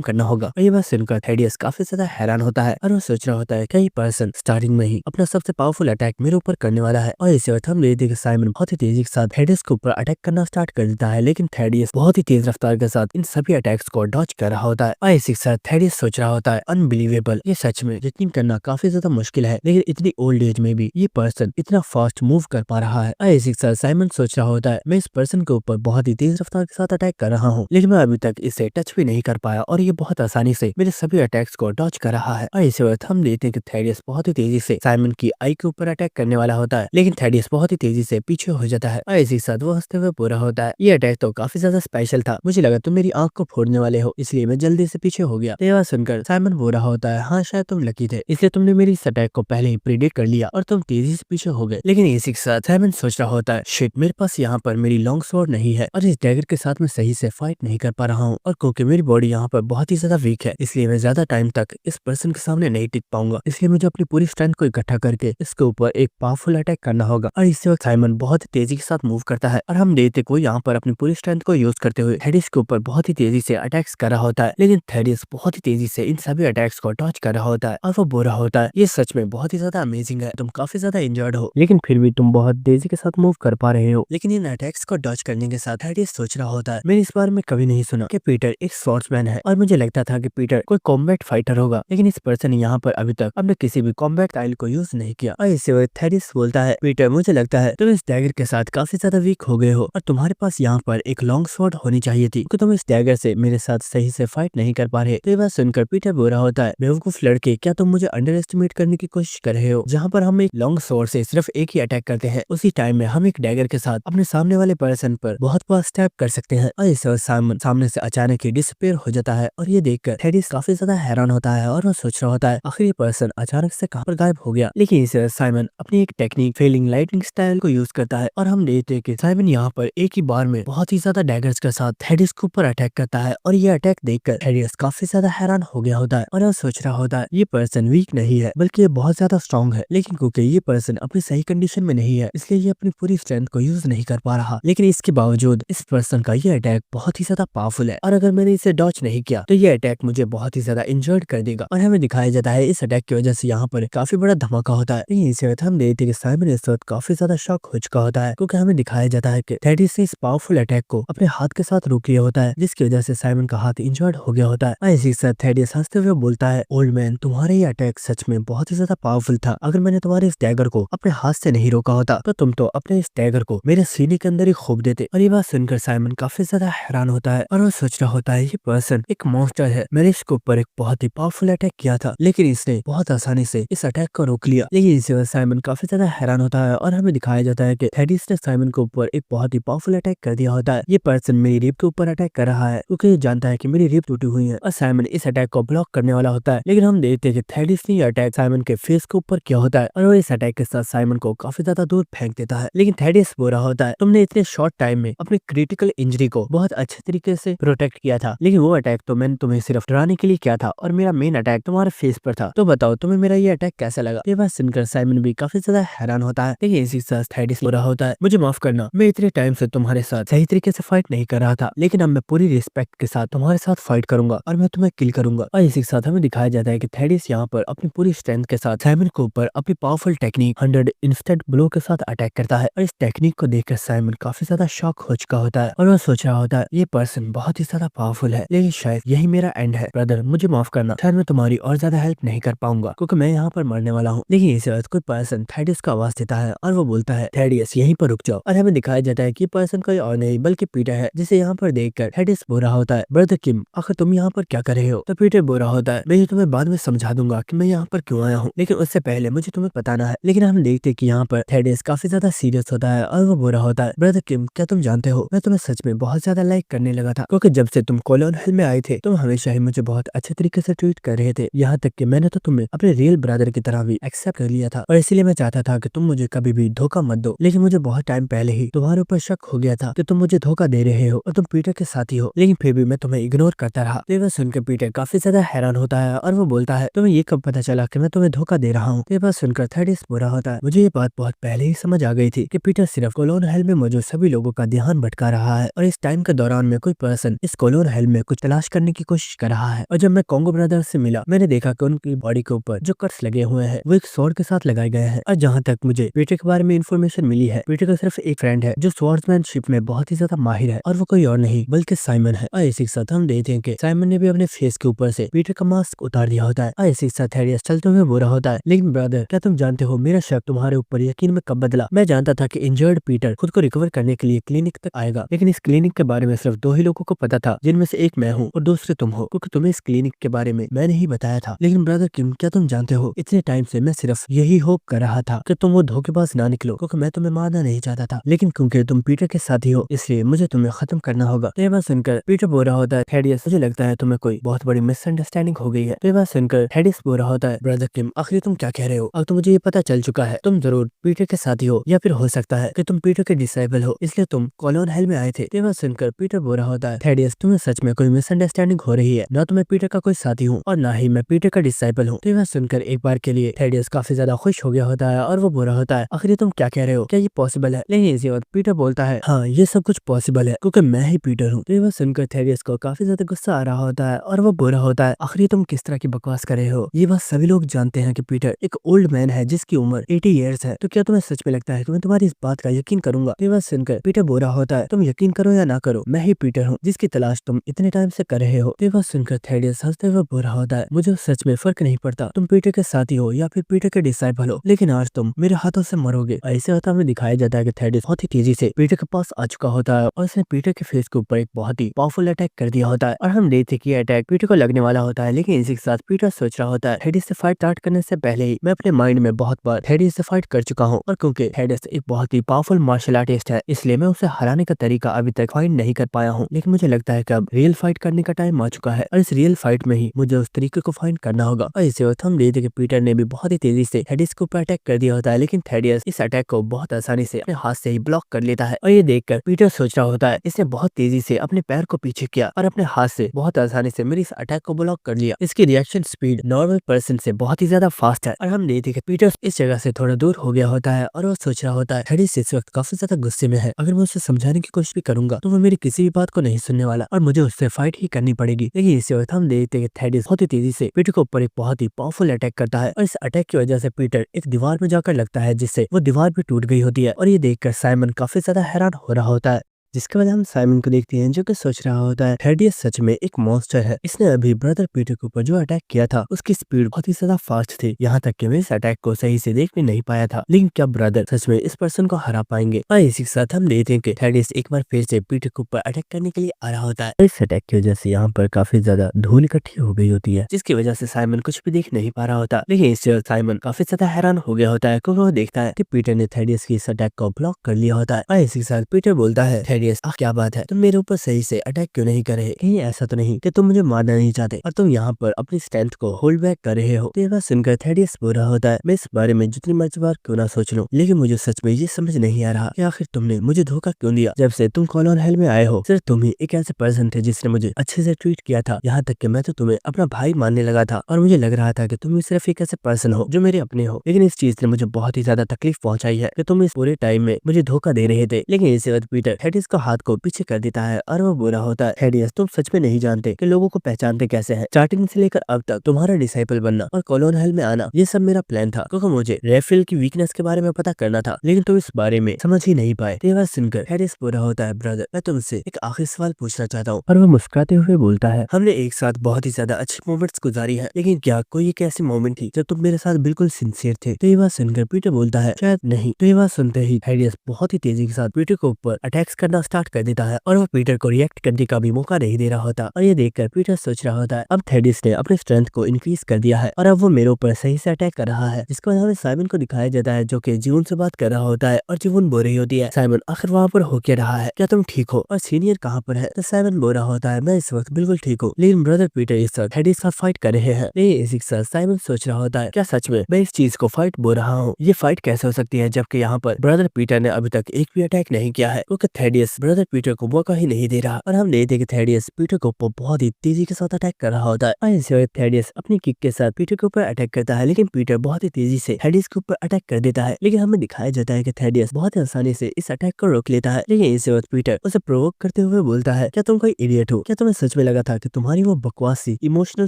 करना होगा। और ये बात सुनकर थेडियस काफी ज्यादा हैरान होता है और वो सोच रहा होता है कई पर्सन स्टार्टिंग में ही अपना सबसे पावरफुल अटैक मेरे ऊपर करने वाला है। और इसी वक्त हम देखते हैं कि साइमन बहुत ही तेजी के साथ थेडियस के ऊपर अटैक करना स्टार्ट कर देता है, लेकिन थेडियस बहुत ही तेज रफ्तार के साथ इन सभी अटैक्स को डॉज कर रहा होता है। और इसी के साथ थेडियस सोच रहा होता है, अनबिलीवेबल, ये सच में यकीन करना काफी ज्यादा मुश्किल है, लेकिन इतनी ओल्ड एज में भी ये पर्सन इतना फास्ट मूव कर पा रहा है। और इसी के साथ साइमन सोच रहा होता है, मैं इस पर्सन के ऊपर बहुत ही तेज रफ्तार के साथ अटैक कर रहा हूँ, लेकिन मैं अभी तक इसे टच भी नहीं कर पाया और ये बहुत आसानी से मेरे सभी अटैक्स को डॉज कर रहा है। और इसी वक्त हम देखते हैं कि थेडियस बहुत ही तेजी से साइमन की आई के ऊपर अटैक करने वाला होता है, लेकिन थेडियस बहुत ही तेजी से पीछे हो जाता है। और इसी के साथ वो हंसते हुए पूरा होता है, ये अटैक तो काफी ज्यादा स्पेशल था, मुझे लगा तुम मेरी आंख को फोड़ने वाले हो, इसलिए मैं जल्दी से पीछे हो गया। ये बात सुनकर साइमन बुरा होता है, हाँ शायद तुम लकी थे, इसलिए तुमने मेरी इस अटैक को पहले ही प्रिडिक्ट कर लिया और तुम तेजी से पीछे हो गए। लेकिन इसी के साथ साइमन सोच रहा होता है, शिट, मेरे पास यहाँ पर मेरी लॉन्ग स्वॉर्ड नहीं है और इस डैगर के साथ मैं सही से फाइट नहीं कर पा रहा हूँ, और क्योंकि मेरी बॉडी यहाँ पर बहुत ही ज्यादा वीक है, इसलिए मैं ज्यादा टाइम तक इस पर्सन के सामने नहीं टिक पाऊंगा, इसलिए मुझे अपनी पूरी स्ट्रेंथ को इकट्ठा करके इसके ऊपर एक पावरफुल अटैक करना होगा। और इसी वक्त साइमन बहुत ही तेजी के साथ मूव करता है और हम देखते को यहाँ पर अपनी पूरी स्ट्रेंथ को यूज करते हुए थेडियस के ऊपर बहुत ही तेजी से अटैक्स कर रहा होता है, लेकिन थेडियस बहुत ही तेजी से इन सभी अटैक्स को डॉज कर रहा होता है और वो बुरा होता है, ये सच में बहुत ही ज्यादा अमेजिंग है, तुम काफी ज्यादा इंजर्ड हो, लेकिन फिर भी तुम बहुत तेजी के साथ मूव कर पा रहे हो। लेकिन इन अटैक्स को डॉज करने के साथ थेडियस सोच रहा होता है, मैंने इस बारे में कभी नहीं सुना कि पीटर एक स्वॉर्ड्समैन है, और मुझे लगता था कि पीटर कोई कॉम्बैट फाइटर होगा, लेकिन इस पर्सन ने यहाँ पर अभी तक अपने किसी भी कॉम्बैट स्टाइल को यूज नहीं किया। और इसी वक्त थेडियस बोलता है, पीटर मुझे लगता है तुम इस डैगर के साथ काफी ज्यादा वीक हो गए हो और तुम्हारे पास यहाँ पर एक लॉन्ग स्वॉर्ड होनी चाहिए थी, क्योंकि तुम इस डैगर से मेरे साथ सही से फाइट नहीं कर पा रहे। तो ये बात सुनकर पीटर बुरा होता है, बेवकूफ लड़के, क्या तुम मुझे अंडर एस्टिमेट करने की कोशिश कर रहे हो? जहाँ पर हम एक लॉन्ग स्वॉर्ड से सिर्फ एक ही अटैक करते हैं, उसी टाइम में हम एक डैगर के साथ अपने सामने वाले पर्सन पर बहुत बार स्टैप कर सकते हैं। और इस वक्त साइमन सामने से अचानक ही डिसअपीयर हो जाता है और ये देखकर थेडियस काफी ज्यादा हैरान होता है और वो सोच रहा होता है आखिर ये पर्सन अचानक से कहाँ पर गायब हो गया। लेकिन इस वक्त साइमन अपनी एक टेक्निक फेलिंग लाइटनिंग स्टाइल को यूज करता है और हम देखते हैं कि साइमन यहाँ पर एक ही बार में बहुत ही ज्यादा डैगर्स के साथ थेडियस के ऊपर अटैक करता है, और ये अटैक देखकर थेडियस काफी ज्यादा हैरान हो गया होता है और वो सोच रहा होता है ये पर्सन वीक नहीं है बल्कि ये बहुत ज्यादा स्ट्रॉन्ग है, लेकिन क्योंकि ये पर्सन अपनी सही कंडीशन में नहीं है, इसलिए ये अपनी पूरी स्ट्रेंथ को यूज नहीं कर पा रहा। लेकिन इसके बावजूद इस पर्सन का ये अटैक बहुत ही ज्यादा पावरफुल है, और अगर मैंने इसे डॉच नहीं किया तो ये अटैक मुझे बहुत ही ज्यादा इंजर्ड कर देगा। और हमें दिखाया जाता है इस अटैक की वजह से यहाँ पर काफी बड़ा धमाका होता है। लेकिन इसी वक्त हम देखते हैं कि साइमन इस वक्त काफी ज्यादा शॉक हो चुका होता है, क्योंकि हमें दिखाया जाता है कि थेडियस ने इस पावरफुल अटैक को अपने हाथ के साथ रोक लिया होता है, जिसकी वजह से साइमन का हाथ इंजर्ड हो गया होता है। और इसी के साथ थेडियस हंसते हुए बोलता है, ओल्ड मैन, तुम्हारा ये अटैक सच में बहुत ही ज्यादा पावरफुल था, अगर मैंने तुम्हारे इस डैगर को अपने हाथ से नहीं रोका होता तो तुम तो अपने इस डैगर को मेरे सीने के अंदर ही खोप देते। और ये बात सुनकर साइमन काफी ज्यादा हैरान होता है और वो सोच रहा होता है ये पर्सन एक मॉन्स्टर है, मैंने इसके ऊपर एक बहुत ही पावरफुल अटैक किया था, लेकिन इसने बहुत आसानी से इस अटैक को रोक लिया। लेकिन इसी वजह साइमन काफी ज्यादा हैरान होता है और हमें दिखाया जाता है कि थेडियस ने साइमन के ऊपर एक बहुत ही पावरफुल अटैक कर दिया होता है। ये पर्सन मेरी रिब के ऊपर अटैक कर रहा है क्योंकि ये जानता है कि मेरी रिब टूटी हुई है, और साइमन इस अटैक को ब्लॉक करने वाला होता है। लेकिन हम देखते हैं कि थेडियस ने ये अटैक साइमन के फेस के ऊपर किया होता है और वो इस अटैक के साथ साइमन को काफी ज्यादा दूर फेंक देता है। लेकिन थेडियस बुरा होता है, तुमने इतने शॉर्ट टाइम में अपनी क्रिटिकल इंजरी को बहुत अच्छे तरीके से प्रोटेक्ट किया था, लेकिन वो अटैक तो मैंने तुम्हें सिर्फ डराने के लिए किया था और मेरा मेन अटैक तुम्हारे फेस पर था, तो बताओ तुम्हें मेरा ये अटैक कैसा लगा? ये बात सुनकर साइमन भी काफी ज्यादा हैरान होता है। लेकिन इसी साथ थेडियस बुरा होता है, मुझे माफ करना, मैं इतने टाइम से तुम्हारे साथ सही तरीके से फाइट नहीं कर रहा था, लेकिन अब मैं पूरी रिस्पेक्ट के साथ तुम्हारे साथ फाइट करूंगा और मैं तुम्हें किल करूंगा। और इसी के साथ हमें दिखाया जाता है कि थेडियस यहाँ पर अपनी पूरी स्ट्रेंथ के साथ साइमन के ऊपर अपनी पावरफुल टेक्निक 100 इंस्टेंट ब्लो के साथ अटैक करता है, और इस टेक्निक को देखकर साइमन काफी ज्यादा शॉक हो चुका होता है और वो सोच रहा होता है ये पर्सन बहुत ही ज्यादा पावरफुल है, लेकिन शायद यही मेरा एंड है। ब्रदर, मुझे माफ करना, शायद मैं तुम्हारी और ज्यादा हेल्प नहीं कर पाऊंगा क्योंकि मैं यहाँ पर मरने वाला हूँ। लेकिन इसी वक्त कोई पर्सन थेडियस को आवाज देता है और वो बोलता है, थेडियस यहीं पर रुक जाओ। और हमें दिखाया जाता है कि पर्सन कोई और नहीं बल्कि पीटर है, जिसे यहाँ पर देखकर थेडियस बुरा होता है, ब्रदर किम, आखिर तुम यहाँ पर क्या कर रहे हो? तो पीटर बुरा होता है, मैं ये तुम्हें बाद में समझा दूंगा कि मैं यहाँ पर क्यों आया हूँ, लेकिन उससे पहले मुझे तुम्हें बताना है। लेकिन हम देखते कि यहाँ पर थेडियस काफी ज्यादा सीरियस होता है और वो बुरा होता है, ब्रदर किम, क्या तुम जानते हो मैं तुम्हें सच में बहुत ज्यादा लाइक करने लगा था, क्योंकि जब से तुम कोलोन हिल में आए थे तुम हमेशा ही मुझे बहुत अच्छे तरीके से ट्रीट कर रहे थे, यहाँ तक कि मैंने तो तुम्हें अपने रियल ब्रदर की तरह भी एक्सेप्ट कर लिया था। और इसीलिए मैं चाहता था कि तुम मुझे कभी भी धोखा मत दो, लेकिन मुझे बहुत टाइम पहले ही तुम्हारे ऊपर शक हो गया था कि तुम मुझे धोखा दे रहे हो और तुम पीटर के साथी हो, लेकिन फिर भी मैं तुम्हें इग्नोर करता रहा। तो ये बात सुनकर पीटर काफी ज्यादा हैरान होता है और वो बोलता है तुम्हें ये कब पता चला कि मैं तुम्हें धोखा दे रहा हूँ। तो ये बात सुनकर थेडियस बुरा होता है। मुझे ये बात बहुत पहले ही समझ आ गई थी कि पीटर सिर्फ कोलोन हेल में मौजूद सभी लोगों का ध्यान भटका रहा है और इस टाइम के दौरान में कोई पर्सन इस कोलोन हेल में कुछ तलाश करने की कोशिश कर रहा है। और जब मैं कॉन्गो ब्रदर्स से मिला, मैंने देखा कि उनकी बॉडी के ऊपर जो कट्स लगे हुए हैं वो एक स्वॉर्ड के साथ लगाए गए हैं। और जहाँ तक मुझे पीटर के बारे में इन्फॉर्मेशन मिली है, पीटर का सिर्फ एक फ्रेंड है जो स्वॉर्ड्समैनशिप में बहुत ही ज्यादा माहिर है और वो कोई और नहीं बल्कि साइमन है। और इसी के साथ हम देखते हैं कि साइमन ने भी अपने फेस के ऊपर से पीटर का मास्क उतार दिया होता है। और इसी के साथ थेडियस चलते हुए बुरा होता है, लेकिन ब्रदर क्या तुम जानते हो मेरा शक तुम्हारे ऊपर यकीन में कब बदला। मैं जानता था कि इंजर्ड पीटर खुद को रिकवर करने के लिए क्लिनिक तक आएगा, लेकिन इस क्लिनिक के बारे में सिर्फ 2 ही लोगों को पता था, जिनमें से एक मैं हूँ और दूसरे तुम हो, क्योंकि तुम्हें इस क्लिनिक के बारे में मैंने ही बताया था। लेकिन ब्रदर किम, क्या तुम जानते हो इतने टाइम से मैं सिर्फ यही होप कर रहा था कि तुम वो धोखेबाज ना निकलो, क्योंकि मैं तुम्हें मारना नहीं चाहता था, लेकिन क्योंकि तुम पीटर के साथी हो इसलिए मुझे तुम्हें खत्म करना होगा। तो ये बात सुनकर पीटर बोल रहा होता है थेडियस मुझे लगता है तुम्हें कोई बहुत बड़ी मिसअंडरस्टैंडिंग हो गई है। तो ये बात सुनकर थेडियस बोल रहा होता है ब्रदर किम, आखिर तुम क्या कह रहे हो? अब तो मुझे ये पता चल चुका है तुम जरूर पीटर के साथी हो, या फिर हो सकता है कि तुम पीटर के डिसाइबल हो, इसलिए तुम कोलोन हेल में आए थे। तो ये बात सुनकर पीटर बोल रहा होता है थेडियस तुम्हें सच में कोई मिसअंडरस्टैंडिंग हो रही है, ना तो मैं पीटर का कोई साथी हूँ और ना ही मैं पीटर का डिसाइबल हूँ। तो ये बात सुनकर एक बार के लिए थेडियस काफी ज्यादा खुश हो गया होता है और वो बोल रहा होता है आखिर तुम क्या कह रहे हो, क्या ये पॉसिबल है? लेकिन इसी वक्त पीटर बोलता है हाँ ये सब कुछ पॉसिबल है क्योंकि मैं ही पीटर हूँ। तो ये बात सुनकर थेडियस को काफी ज्यादा गुस्सा आ रहा होता है और वो बोल रहा होता है आखिर तुम किस तरह की बकवास कर रहे हो? ये बात सभी लोग जानते हैं कि पीटर एक ओल्ड मैन है जिसकी उम्र 80 ईयर्स है, तो क्या तुम्हें सच में लगता है कि मैं तुम्हारी इस बात का यकीन करूंगा? तो ये बात सुनकर पीटर बोल रहा होता है तुम यकीन करो या ना करो, मैं ही पीटर हूँ जिसकी तलाश तुम इतने टाइम से कर रहे हो। तो ये बात सुनकर थेडियस हंसते हुए बोल रहा होता है मुझे सच में फर्क नहीं पड़ता तुम पीटर के साथी हो या फिर पीटर के डिसाइपल हो, लेकिन आज तुम मेरे हाथों से मरोगे। ऐसे होता हमें दिखाया जाता है कि थेडियस बहुत ही तेजी से पीटर के पास आ चुका होता है और उसने पीटर के फेस के ऊपर एक बहुत ही पावरफुल अटैक कर दिया होता है और हम देखते हैं कि ये अटैक पीटर को लगने वाला होता है, लेकिन इसी के साथ पीटर सोच रहा होता है थेडियस से फाइट स्टार्ट करने से पहले ही मैं अपने माइंड में बहुत बार थेडियस से फाइट कर चुका हूँ और क्योंकि थेडियस एक बहुत ही पावरफुल मार्शल आर्टिस्ट है इसलिए मैं उसे हराने का तरीका अभी तक फाइंड नहीं कर पाया हूँ, लेकिन मुझे लगता है कि अब रियल फाइट करने का टाइम आ चुका है और इस रियल फाइट में ही मुझे उस तरीके को फाइंड करना होगा। और इसी वक्त हम देखते हैं कि पीटर ने भी बहुत ही तेजी से थेडियस के ऊपर अटैक कर दिया होता है, लेकिन थेडियस इस अटैक को बहुत आसानी से अपने हाथ से ही ब्लॉक कर लेता है और ये देखकर पीटर सोच रहा होता है इसने बहुत तेजी से अपने पैर को पीछे किया और अपने हाथ से बहुत आसानी से मेरी इस अटैक को ब्लॉक कर लिया। इसकी रिएक्शन स्पीड नॉर्मल पर्सन से बहुत ही ज्यादा फास्ट है और हम देखते हैं कि पीटर इस जगह से थोड़ा दूर हो गया होता है और वो सोच रहा होता है थेडियस इस वक्त काफी ज्यादा गुस्से में है, अगर मैं उसे समझाने की कोशिश भी करूंगा तो वो मेरी किसी भी बात को नहीं सुनने वाला और मुझे उससे फाइट ही करनी पड़ेगी। लेकिन इसी वक्त हम देखते हैं कि थेडियस बहुत ही तेजी से पीटर के ऊपर एक बहुत ही पावरफुल अटैक करता है और इस अटैक की वजह से पीटर एक दीवार में जाकर लगता है जिससे वो दीवार भी टूट गई होती है और ये देखकर साइमन काफी ज्यादा हैरान हो रहा होता है, जिसके बाद हम साइमन को देखते हैं जो कि सोच रहा होता है थेडियस सच में एक मॉन्स्टर है, इसने अभी ब्रदर पीटर के ऊपर जो अटैक किया था उसकी स्पीड बहुत ही ज्यादा फास्ट थी, यहाँ तक कि मैं इस अटैक को सही से देख भी नहीं पाया था, लेकिन क्या ब्रदर सच में इस पर्सन को हरा पाएंगे? और इसी के साथ हम देखते हैं कि थेडियस एक बार फिर से पीटर के ऊपर अटैक करने के लिए आ रहा होता है। इस अटैक की वजह से यहाँ पर काफी ज्यादा धूल इकट्ठी हो गई होती है, जिसकी वजह से साइमन कुछ भी देख नहीं पा रहा होता, लेकिन इससे साइमन काफी ज्यादा हैरान हो गया होता है क्योंकि वो देखता है कि पीटर ने थेडियस की इस अटैक को ब्लॉक कर लिया होता है। और इसी के साथ पीटर बोलता है थेडियस क्या बात है, तुम मेरे ऊपर सही से अटैक क्यों नहीं कर रहे? कहीं ऐसा तो नहीं कि तुम मुझे मारना नहीं चाहते और तुम यहाँ पर अपनी स्ट्रेंथ को होल्ड बैक कर रहे हो? तो ये बात सुनकर थेडियस बोल रहा होता है मैं इस बारे में जितनी मर्जी बार क्यों ना सोच लूं, लेकिन मुझे सच में ये समझ नहीं आ रहा कि आखिर तुमने मुझे धोखा क्यों दिया। जब से तुम कोलोन हेल में आए हो सिर्फ तुम ही एक ऐसे पर्सन थे जिसने मुझे अच्छे से ट्रीट किया था, यहाँ तक कि मैं तो तुम्हें अपना भाई मानने लगा था और मुझे लग रहा था कि तुम सिर्फ एक ऐसे पर्सन हो जो मेरे अपने हो, लेकिन इस चीज ने मुझे बहुत ही ज्यादा तकलीफ पहुंचाई है कि तुम इस पूरे टाइम में मुझे धोखा दे रहे थे। लेकिन इसी वक्त पीटर थेडियस का हाथ को पीछे कर देता है और वो बोल रहा होता है थेडियस तुम सच में नहीं जानते कि लोगों को पहचानते कैसे हैं। स्टार्टिंग से लेकर अब तक तुम्हारा डिसाइपल बनना और कोलोन हेल में आना ये सब मेरा प्लान था, क्योंकि मुझे रेफिल की वीकनेस के बारे में पता करना था, लेकिन तुम इस बारे में समझ ही नहीं पाए। तो ये बात सुनकर थेडियस बोल रहा होता है ब्रदर मैं तुमसे एक आखिरी सवाल पूछना चाहता हूँ, और वो मुस्कुराते हुए बोलता है हमने एक साथ बहुत ही ज्यादा अच्छी मोमेंट्स गुजारी है, लेकिन क्या कोई एक ऐसी मोमेंट थी जब तुम मेरे साथ बिल्कुल सिंसियर थे? तो ये बात सुनकर पीटर बोलता है शायद नहीं। तो ये बात सुनते ही थेडियस बहुत ही तेजी के साथ पीटर के ऊपर अटैक्स करना करना स्टार्ट कर देता है और वो पीटर को रिएक्ट करने का भी मौका नहीं दे रहा होता। और ये देखकर पीटर सोच रहा होता है अब थेडिस ने अपनी स्ट्रेंथ को इंक्रीज कर दिया है और अब वो मेरे ऊपर सही से अटैक कर रहा है। जिसके बाद हमें साइमन को दिखाया जाता है जो कि जीवन से बात कर रहा होता है और जीवन बोल रही होती है साइमन आखिर वहाँ पर हो क्या रहा है, क्या तुम ठीक हो और सीनियर कहाँ पर है। तो साइमन बोल रहा होता है मैं इस वक्त बिल्कुल ठीक हूँ, लेकिन ब्रदर पीटर इस वक्त थेडिस का फाइट कर रहे हैं। लेकिन इसी के साथ साइमन सोच रहा होता है क्या सच में मैं इस चीज को फाइट बोल रहा हूँ, ये फाइट कैसे हो सकती है जबकि यहाँ पर ब्रदर पीटर ने अभी तक एक भी अटैक नहीं किया है क्योंकि थेडियस ब्रदर पीटर को मौका ही नहीं दे रहा। और हम देखते कि थेडियस पीटर के ऊपर बहुत ही तेजी के साथ अटैक कर रहा होता है और इसी वक्त थेडियस अपनी किक के साथ पीटर के ऊपर अटैक करता है, लेकिन पीटर बहुत ही तेजी से थेडियस के ऊपर अटैक कर देता है। लेकिन हमें दिखाया जाता है कि थेडियस बहुत ही आसानी से इस अटैक को रोक लेता है। लेकिन इसी वक्त पीटर उसे प्रोवोक करते हुए बोलता है क्या तुम कोई इडियट हो, क्या तुम्हें सच में लगा था कि तुम्हारी वो बकवास सी इमोशनल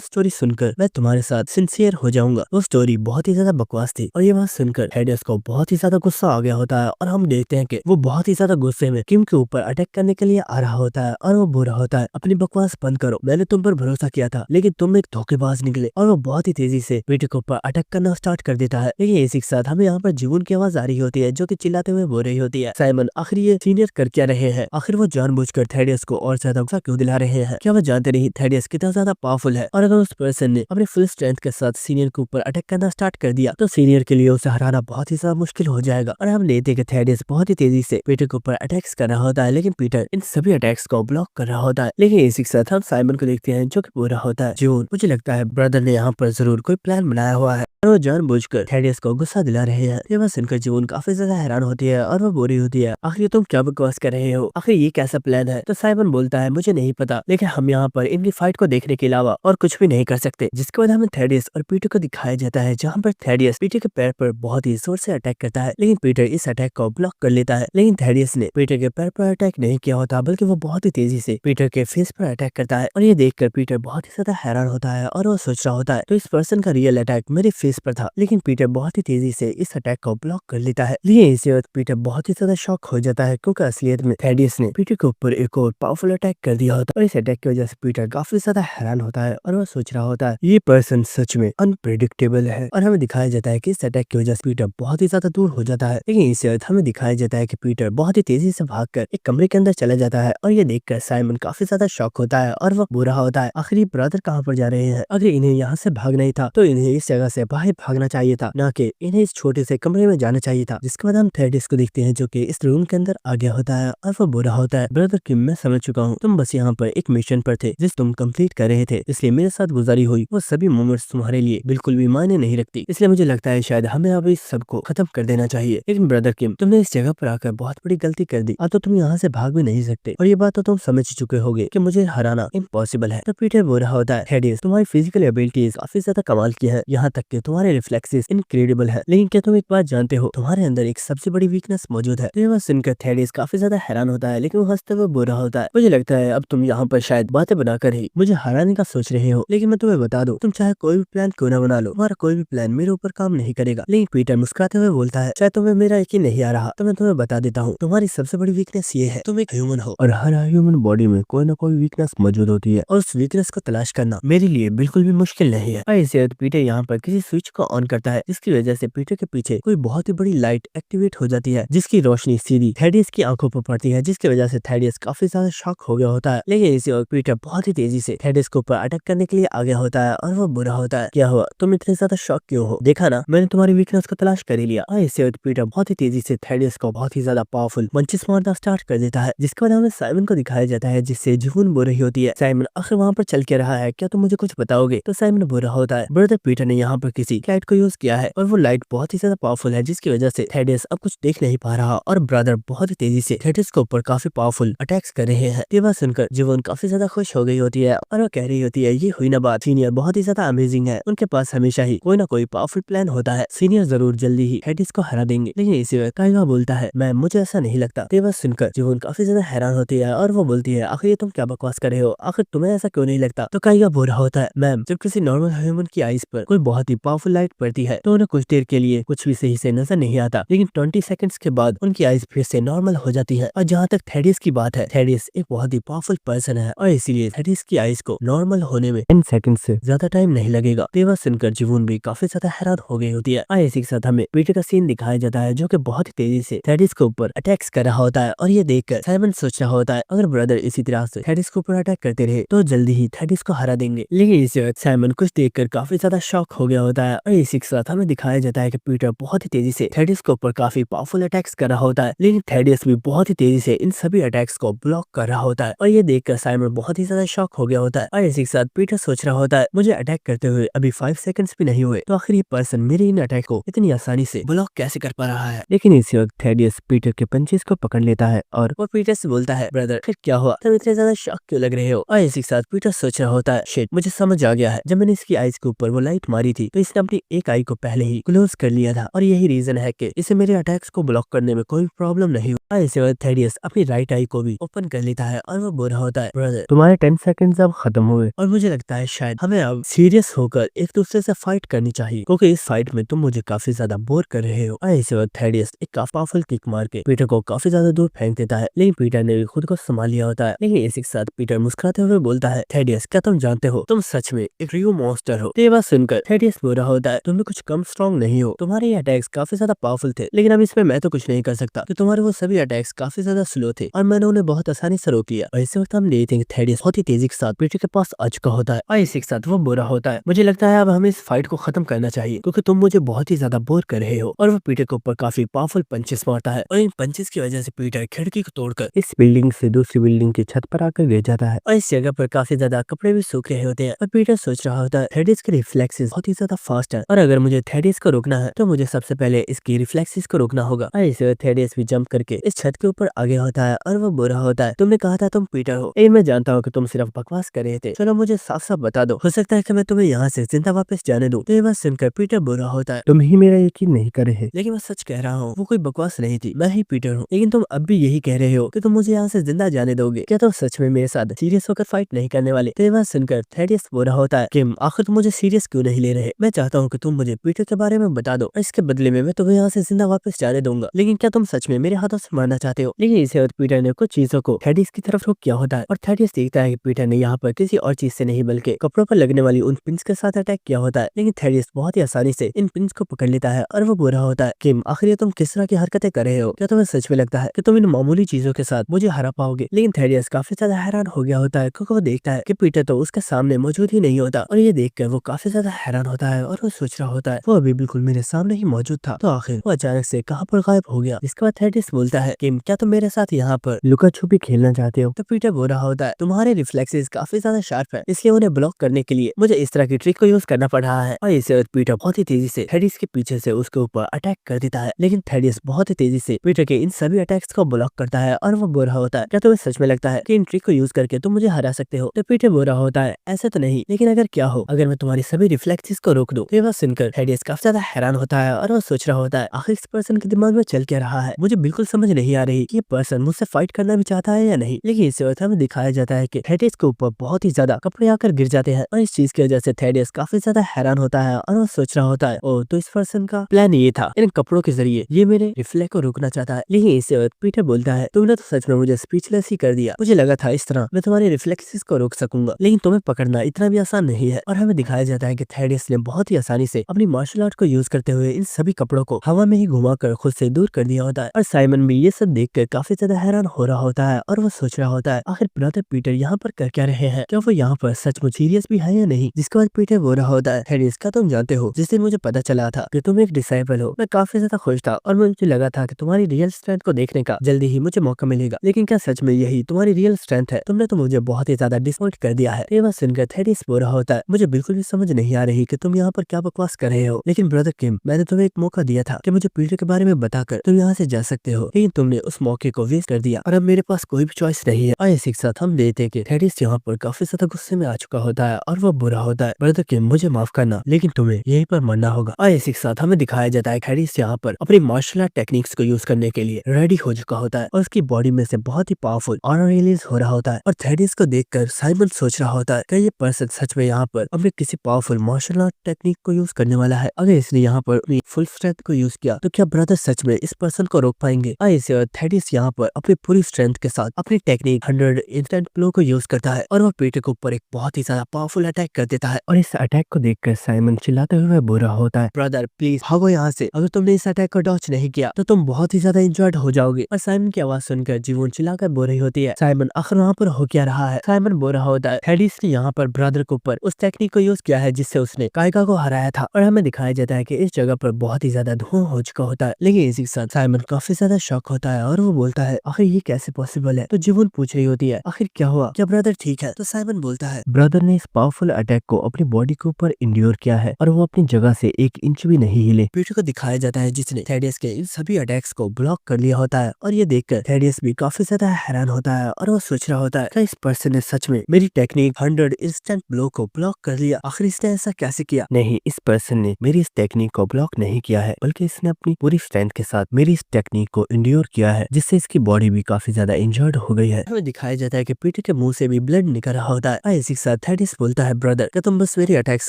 स्टोरी सुनकर मैं तुम्हारे साथ सिंसियर हो जाऊंगा। वो स्टोरी बहुत ही ज्यादा बकवास थी। और ये बात सुनकर थेडियस को बहुत ही ज्यादा गुस्सा आ गया होता है और हम देखते हैं कि वो बहुत ही ज्यादा गुस्से में किम के ऊपर अटैक करने के लिए आ रहा होता है और वो बोल रहा होता है अपनी बकवास बंद करो, मैंने तुम पर भरोसा किया था लेकिन तुम एक धोखेबाज निकले। और वो बहुत ही तेजी से पीटर के ऊपर अटैक करना स्टार्ट कर देता है। लेकिन इसी के साथ हमें यहाँ पर जीवन की आवाज आ रही होती है जो कि चिल्लाते हुए बोल रही होती है साइमन आखिर ये सीनियर कर क्या रहे हैं, आखिर वो जानबूझकर थेडियस को और ज्यादा गुस्सा क्यों दिला रहे हैं, क्या वो जानते नहीं थेडियस कितना ज्यादा पावरफुल है। और अगर उस पर्सन ने अपने फुल स्ट्रेंथ के साथ सीनियर के ऊपर अटैक करना स्टार्ट कर दिया तो सीनियर के लिए उसे हराना बहुत ही ज्यादा मुश्किल हो जाएगा। और हम लेते कि थेडियस बहुत ही तेजी से पीटर के ऊपर अटैक्स कर रहा होता है, लेकिन पीटर इन सभी अटैक्स को ब्लॉक कर रहा होता है। लेकिन इसी के साथ हम साइमन को देखते हैं जो कि बोल रहा होता है जून मुझे लगता है ब्रदर ने यहाँ पर जरूर कोई प्लान बनाया हुआ है और वो जानबूझकर थेडियस को गुस्सा दिला रहे हैं। ये बात सुनकर जीवन काफी ज्यादा हैरान होती है और वो बोल रही होती है आखिर तुम क्या बकवास कर रहे हो, आखिर ये कैसा प्लान है। तो साइमन बोलता है मुझे नहीं पता, लेकिन हम यहाँ पर इनकी फाइट को देखने के अलावा और कुछ भी नहीं कर सकते। जिसके बाद हमें थेडियस और पीटर को दिखाया जाता है जहाँ पर थेडियस पीटर के पैर पर बहुत ही जोर से अटैक करता है, लेकिन पीटर इस अटैक को ब्लॉक कर लेता है। लेकिन थेडियस ने पीटर के पैर पर अटैक नहीं किया होता बल्कि वो बहुत ही तेजी से पीटर के फेस पर अटैक करता है। और ये देखकर पीटर बहुत ही ज्यादा हैरान होता है और वो सोच रहा होता है तो इस पर्सन का रियल अटैक मेरे फेस पर था। लेकिन पीटर बहुत ही तेजी से इस अटैक को ब्लॉक कर लेता है। लेकिन इसी वक्त पीटर बहुत ही ज्यादा शॉक हो जाता है क्योंकि असलियत में थेडियस ने पीटर के ऊपर एक और पावरफुल अटैक कर दिया होता है। और इस अटैक की वजह से पीटर काफी ज्यादा हैरान होता है और वो सोच रहा होता है ये पर्सन सच में अनप्रेडिक्टेबल है। और हमें दिखाया जाता है कि इस अटैक की वजह से पीटर बहुत ही ज्यादा दूर हो जाता है। लेकिन इसी वक्त हमें दिखाया जाता है कि पीटर बहुत ही तेजी से भागकर एक कमरे के अंदर चला जाता है और ये देखकर साइमन काफी ज्यादा शॉक होता है और वो बुरा होता है आखिर ब्रदर कहाँ पर जा रहे हैं, अगर इन्हें यहाँ से भागना ही था तो इन्हें इस जगह से बाहर भागना चाहिए था, ना कि इन्हें इस छोटे से कमरे में जाना चाहिए था। जिसके बाद हम थेडियस को देखते हैं जो कि इस रूम के अंदर आ गया होता है और वो बुरा होता है ब्रदर किम मैं समझ चुका हूँ, तुम बस यहाँ पर एक मिशन पर थे जिस तुम कंप्लीट कर रहे थे, इसलिए मेरे साथ गुजारी हुई वो सभी मोमेंट्स तुम्हारे लिए बिल्कुल भी मायने नहीं रखती, इसलिए मुझे लगता है शायद हमें अब इस सबको खत्म कर देना चाहिए। लेकिन ब्रदर किम तुमने इस जगह पर आकर बहुत बड़ी गलती कर दी, अब तो तुम यहाँ से भाग भी नहीं सकते और ये बात तो तुम समझ चुके होगे कि मुझे हराना इम्पॉसिबल है। तो पीटर बोल रहा होता है थेडियस तुम्हारी फिजिकल एबिलिटीज काफी ज्यादा कमाल की है, यहाँ तक कि तुम्हारे रिफ्लेक्सेस इनक्रेडिबल है, लेकिन क्या तुम एक बात जानते हो तुम्हारे अंदर एक सबसे बड़ी वीकनेस मौजूद है। तो ये बात सुनकर थेडियस काफी ज्यादा हैरान होता है, लेकिन वो हंसते हुए बोल रहा होता है मुझे लगता है अब तुम यहाँ पर शायद बातें बनाकर ही मुझे हराने का सोच रहे हो, लेकिन मैं तुम्हें बता दूं तुम चाहे कोई भी प्लान क्यों ना बना लो तुम्हारा कोई भी प्लान मेरे ऊपर काम नहीं करेगा। लेकिन पीटर मुस्कुराते हुए बोलता है शायद तुम्हें मेरा यकीन नहीं आ रहा, तो मैं तुम्हें बता देता हूँ तुम्हारी सबसे बड़ी वीकनेस ये है तुम एक ह्यूमन हो और हर ह्यूमन बॉडी में कोई ना कोई वीकनेस मौजूद होती है और उस वीकनेस को तलाश करना मेरे लिए बिल्कुल भी मुश्किल नहीं है। और इसे पीटर यहाँ पर किसी स्विच को ऑन करता है जिसकी वजह से पीटर के पीछे कोई बहुत ही बड़ी लाइट एक्टिवेट हो जाती है जिसकी रोशनी सीधी थेडियस की आंखों पर पड़ती है, जिसकी वजह से थेडियस काफी ज्यादा शॉक हो गया होता है। लेकिन इसी वक्त पीटर बहुत ही तेजी से थेडियस के ऊपर अटैक करने के लिए आ गया होता है और वो बुरा होता है क्या हुआ तुम इतने ज्यादा शॉक क्यों हो, देखा ना मैंने तुम्हारी वीकनेस को तलाश कर ही लिया। और इसी वक्त पीटर बहुत ही तेजी से थेडियस को बहुत ही ज्यादा पावरफुल पंचेस मारना स्टार्ट कर देता है। जिसके बाद हमें साइमन को दिखाया जाता है जिससे जुहून बोल रही होती है साइमन आखिर वहाँ पर चल के रहा है, क्या तुम मुझे कुछ बताओगे। तो साइमन बोल रहा होता है ब्रदर पीटर ने यहाँ पर किसी लाइट को यूज किया है और वो लाइट बहुत ही ज्यादा पावरफुल है जिसकी वजह से थेडियस अब कुछ देख नहीं पा रहा और ब्रदर बहुत ही तेजी से थेडियस के ऊपर काफी पावरफुल अटैक्स कर रहे हैं। ये बात सुनकर जीवन काफी ज्यादा खुश हो गई होती है और वो कह रही होती है ये हुई ना बात, सीनियर बहुत ही ज्यादा अमेजिंग है, उनके पास हमेशा ही कोई ना कोई पावरफुल प्लान होता है, सीनियर जरूर जल्दी ही थेडियस को हरा देंगे। लेकिन इसी वक्त काइगा बोलता है मैम मुझे ऐसा नहीं लगता। ये बात सुनकर जीवन काफी ज्यादा हैरान होती है और वो बोलती है आखिर तुम क्या बकवास कर रहे हो, आखिर तुम्हें ऐसा क्यों नहीं लगता। तो काइगा बोल रहा होता है मैम जब किसी नॉर्मल ह्यूमन की आईज पर कोई बहुत ही पावरफुल लाइट पड़ती है तो उन्हें कुछ देर के लिए कुछ भी सही से नजर नहीं आता, लेकिन 20 सेकंड्स के बाद उनकी आईज फिर से नॉर्मल हो जाती है। और जहाँ तक थेडियस की बात है थेडियस एक बहुत ही पावरफुल पर्सन है और इसीलिए थेडियस की आईज को नॉर्मल होने में 10 सेकंड से ज्यादा टाइम नहीं लगेगा। तेवा सुनकर जीवन भी काफी ज्यादा हैरान हो गई होती है। इसी के साथ हमें पीटर का सीन दिखाया जाता है जो कि बहुत ही तेजी से थेडियस के ऊपर अटैक्स कर रहा होता है और ये ये देखकर साइमन सोच रहा होता है अगर ब्रदर इसी तरह से थेडिस के ऊपर अटैक करते रहे तो जल्दी ही थेडिस को हरा देंगे। लेकिन इस वक्त साइमन कुछ देखकर काफी ज्यादा शॉक हो गया होता है और इसी के साथ हमें दिखाया जाता है कि पीटर बहुत ही तेजी से थेडिस के ऊपर काफी पावरफुल अटैक्स कर रहा होता है, लेकिन थेडिस भी बहुत ही तेजी से इन सभी अटैक्स को ब्लॉक कर रहा होता है और ये देखकर साइमन बहुत ही ज्यादा शॉक हो गया होता है। और इसी के साथ पीटर सोच रहा होता है मुझे अटैक करते हुए अभी 5 सेकंड्स भी नहीं हुए तो आखिर ये पर्सन मेरे इन अटैक को इतनी आसानी से ब्लॉक कैसे कर पा रहा है। लेकिन इसी वक्त थेडियस पीटर के पंचेस को पकड़ लेता है और वो पीटर से बोलता है ब्रदर फिर क्या हुआ, तुम इतने ज्यादा शॉक क्यों लग रहे हो। और इसी के साथ पीटर सोच रहा होता है शिट मुझे समझ आ गया है, जब मैंने इसकी आईज के ऊपर वो लाइट मारी थी तो इसने अपनी एक आई को पहले ही क्लोज कर लिया था और यही रीजन है कि इसे मेरे अटैक्स को ब्लॉक करने में कोई प्रॉब्लम नहीं हुआ। इसी वक्त थेडियस अपनी राइट आई को भी ओपन कर लेता है और वो बोल रहा होता है ब्रदर तुम्हारे 10 सेकंड्स अब खत्म हुए और मुझे लगता है शायद हमें अब सीरियस होकर एक दूसरे से फाइट करनी चाहिए क्योंकि इस फाइट में तुम मुझे काफी ज्यादा बोर कर रहे हो। और इसी वक्त थेडियस एक काफी पावरफुल किक मार के पीटर को काफी ज्यादा दूर फेंक देता है, लेकिन पीटर ने भी खुद को संभाल लिया होता है। लेकिन इसी के साथ पीटर मुस्कुराते हुए बोलता है थेडियस क्या तुम जानते हो तुम सच में एक रियो मॉन्स्टर हो। तो ये बात सुनकर थेडियस बोल रहा होता है तुम भी कुछ कम स्ट्रॉन्ग नहीं हो, तुम्हारे ये अटैक्स काफी ज्यादा पावरफुल थे लेकिन अब इसमें मैं तो कुछ नहीं कर सकता कि तुम्हारे वो सभी अटैक्स काफी ज्यादा स्लो थे और मैंने उन्हें बहुत आसानी से रोक लिया। और इसी वक्त हम देखते हैं थेडियस बहुत ही तेजी के साथ पीटर के पास आ चुका होता है और इसी के साथ वो बुरा होता है मुझे लगता है अब हमें इस फाइट को खत्म करना चाहिए क्योंकि तुम मुझे बहुत ही ज्यादा बोर कर रहे हो। और वो पीटर के ऊपर काफी पावरफुल पंचेस मारता है और इन पंचेस की वजह से पीटर खिड़की को तोड़कर इस बिल्डिंग से दूसरी बिल्डिंग की छत पर आकर गिर जाता है और इस जगह पर काफी ज्यादा कपड़े भी सूख रहे होते हैं। और पीटर सोच रहा होता है थेडियस के रिफ्लेक्सेस बहुत ही ज्यादा फास्ट है और अगर मुझे थेडियस को रोकना है तो मुझे सबसे पहले इसकी रिफ्लेक्सेस को रोकना होगा। और इसे थेडियस भी जंप करके इस छत के ऊपर आगे होता है और वो बुरा होता है तुमने कहा था तुम पीटर हो, ये मैं जानता हूँ कि तुम सिर्फ बकवास कर रहे थे, चलो मुझे साफ साफ बता दो, हो सकता है कि मैं तुम्हें यहाँ से जिंदा वापस जाने दूं। तो ये बात सुनकर पीटर बुरा होता है तुम ही मेरा यकीन नहीं कर रहे, लेकिन मैं सच कह रहा हूँ वो कोई बकवास नहीं थी, मैं ही पीटर हूँ। लेकिन तुम अब भी यही कह रहे हो कि तुम मुझे यहाँ से जिंदा जाने दोगे, क्या तुम सच में मेरे साथ सीरियस होकर फाइट नहीं करने वाले। तो ये बात सुनकर थेडियस बुरा होता है कि आखिर तुम मुझे सीरियस क्यों नहीं ले रहे, मैं चाहता हूँ कि तुम मुझे पीटर के बारे में बता दो और इसके बदले में मैं तुम्हें यहाँ से जिंदा वापस जाने दूंगा। लेकिन क्या तुम सच में मेरे हाथों से मारना चाहते हो। लेकिन इसे वक्त पीटर ने कुछ चीजों को थेडियस की तरफ रुख किया होता है और थेडियस देखता है कि पीटर ने यहाँ पर किसी और चीज से नहीं बल्कि कपड़ों पर लगने वाली उन पिंस के साथ अटैक किया होता है। लेकिन थेडियस बहुत ही आसानी से इन पिंस को पकड़ लेता है और वो बुरा होता है कि आखिर ये तुम किस तरह की हरकतें कर रहे हो, क्या तुम्हें सच में लगता है कि तुम इन मामूली चीजों के साथ मुझे हरा पाओगे। लेकिन थेडियस काफी ज्यादा हैरान हो गया होता है क्योंकि वो देखता है कि पीटर तो उसके सामने मौजूद ही नहीं होता और ये देखकर वो काफी ज्यादा हैरान होता है और वो सोच रहा होता है वो अभी बिल्कुल मेरे सामने ही मौजूद था, तो आखिर वो अचानक से कहाँ पर गायब हो गया। इसके बाद थेडियस बोलता है कि क्या तुम मेरे साथ यहाँ पर लुका छुपी खेलना चाहते हो। तो पीटर बोल रहा होता है तुम्हारे रिफ्लेक्सेस काफी ज्यादा शार्प है, इसलिए उन्हें ब्लॉक करने के लिए मुझे इस तरह की ट्रिक को यूज करना पड़ रहा है। और इसे पीटर बहुत ही तेजी से थेडियस के पीछे से उसके ऊपर अटैक कर देता है, लेकिन थेडियस बहुत ही तेजी से पीटर के इन सभी अटैक्स को ब्लॉक करता है और वो बोल रहा होता है क्या तुम्हें सच में लगता है कि इन ट्रिक को यूज करके तुम मुझे हरा सकते हो। तो पीटर बोल रहा होता है ऐसा तो नहीं, लेकिन अगर क्या हो अगर मैं तुम्हारी सभी रिफ्लेक्सेस को रोक दूं। तो ये बात सुनकर थेडियस काफी ज्यादा हैरान होता है और वो सोच रहा होता है आखिर इस पर्सन के दिमाग में चल क्या रहा है, मुझे बिल्कुल समझ नहीं आ रही कि ये पर्सन मुझसे फाइट करना भी चाहता है या नहीं। लेकिन इस वक्त हमें दिखाया जाता है कि थेडियस के ऊपर बहुत ही ज्यादा कपड़े आकर गिर जाते हैं और इस चीज की वजह से थेडियस काफी ज्यादा हैरान होता है और वो सोच रहा होता है ओ तो इस पर्सन का प्लान ये था, इन कपड़ों के जरिए ये मेरे रिफ्लेक्स को रोकना चाहता है। लेकिन इस वक्त पीटर बोलता है तुमने तो सच में मुझे स्पीचलेस ही कर दिया, मुझे लगा था इस तरह मैं तुम्हारे रिफ्लेक्सेस को रोक सकूंगा, लेकिन तुम्हें पकड़ना इतना भी आसान नहीं है। और हमें दिखाया जाता है कि थेडियस ने बहुत ही आसानी से अपनी मार्शल आर्ट को यूज करते हुए इन सभी कपड़ों को हवा में ही घुमाकर खुद से दूर कर दिया होता है। और साइमन भी ये सब देखकर काफी ज्यादा हैरान हो रहा होता है और वो सोच रहा होता है आखिर ब्रदर पीटर यहाँ पर कर क्या रहे हैं, क्या वो यहाँ पर सचमुच सीरियस भी है या नहीं। जिसके बाद पीटर बोल रहा होता है थेडियस क्या तुम जानते हो जिस दिन मुझे पता चला था कि तुम एक डिसाइपल हो मैं काफी ज्यादा खुश था और मुझे लगा था कि तुम्हारी रियल स्ट्रेंथ को देखने का जल्दी ही मुझे मौका मिलेगा, लेकिन क्या सच में यही तुम्हारी रियल स्ट्रेंथ है, तुमने तो मुझे बहुत ही ज्यादा डिसअपॉइंट कर दिया है। ये बात सुनकर थेडियस बोल रहा होता है मुझे बिल्कुल भी समझ नहीं आ रही कि तुम यहाँ पर क्या बकवास कर रहे हो, लेकिन ब्रदर किम मैंने तुम्हें एक मौका दिया था कि मुझे पीटर के बारे में बताकर तुम यहाँ से जा सकते हो, लेकिन तुमने उस मौके को वेस्ट कर दिया और अब मेरे पास कोई भी चॉइस नहीं है। और इसी के साथ हम देखते हैं कि थेडियस यहाँ पर काफी ज्यादा गुस्से में आ चुका होता है और वो बुरा होता है ब्रदर किम मुझे माफ करना लेकिन तुम्हें यहीं पर मरना होगा। और इसी के साथ हमें दिखाया जाता है थेडियस यहाँ पर अपनी मार्शल आर्ट टेक्निक्स को यूज करने के लिए रेडी हो चुका होता है और उसकी बॉडी में से बहुत ही पावरफुल ऑरा रिलीज हो रहा होता है। और थेडियस को देखकर साइमन सोच रहा होता है कि ये पर्सन सच में यहाँ पर अपने किसी पावरफुल मार्शल आर्ट टेक्निक को यूज करने वाला है। अगर इसने यहाँ पर अपनी फुल स्ट्रेंथ को यूज किया तो क्या ब्रदर सच में इस पर्सन को रोक पाएंगे। और इसे थेडियस यहाँ पर अपनी पूरी स्ट्रेंथ के साथ अपनी टेक्निक 100 इंस्टेंट ब्लो को यूज करता है और वो पीटर के ऊपर एक बहुत ही ज्यादा पावरफुल अटैक कर देता है। और इस अटैक को देखकर साइमन चिल्लाते हुए बुरा होता है ब्रदर प्लीज भागो यहाँ से, अगर तुमने इस अटैक को डॉच नहीं किया तो तुम बहुत ही ज्यादा इंजर्ड हो जाओगे। और साइमन साइमन की आवाज सुनकर जीवोन चिल्लाकर बोल रही होती है, साइमन आखिर वहाँ पर हो क्या रहा है। साइमन बोल रहा होता है, थेडिस ने यहाँ पर ब्रदर के ऊपर उस टेक्निक को यूज किया है जिससे उसने काइका को हराया था। और हमें दिखाया जाता है कि इस जगह पर बहुत ही ज्यादा धुआं हो चुका होता है। लेकिन इसी के साथ साइमन काफी ज्यादा शॉक होता है और वो बोलता है, आखिर ये कैसे पॉसिबल है। तो जीवोन पूछ रही होती है, आखिर क्या हुआ, क्या ब्रदर ठीक है। तो साइमन बोलता है, ब्रदर ने इस पावरफुल अटैक को अपनी बॉडी के ऊपर इंड्योर किया है और वो अपनी जगह से 1 इंच भी नहीं हिले। पीटर को दिखाया जाता है जिसने थेडियस के इन सभी अटैक्स को ब्लॉक कर लिया होता है। और ये देखकर थेडियस भी काफी ज्यादा हैरान होता है और वो सोच रहा होता है, क्या इस पर्सन ने सच में मेरी टेक्निक 100 इंस्टेंट ब्लो को ब्लॉक कर लिया। आखिर इसने ऐसा कैसे किया। नहीं, इस पर्सन ने मेरी इस टेक्निक को ब्लॉक नहीं किया है, बल्कि इसने अपनी पूरी स्ट्रेंथ के साथ मेरी इस टेक्निक को इंड्योर किया है, जिससे इसकी बॉडी भी काफी ज्यादा इंजर्ड हो गई है। हमें दिखाया जाता है कि पीटर के मुंह से भी ब्लड निकल रहा होता है। इसी के साथ थेडियस बोलता है, ब्रदर क्या तुम बस मेरी अटैक्स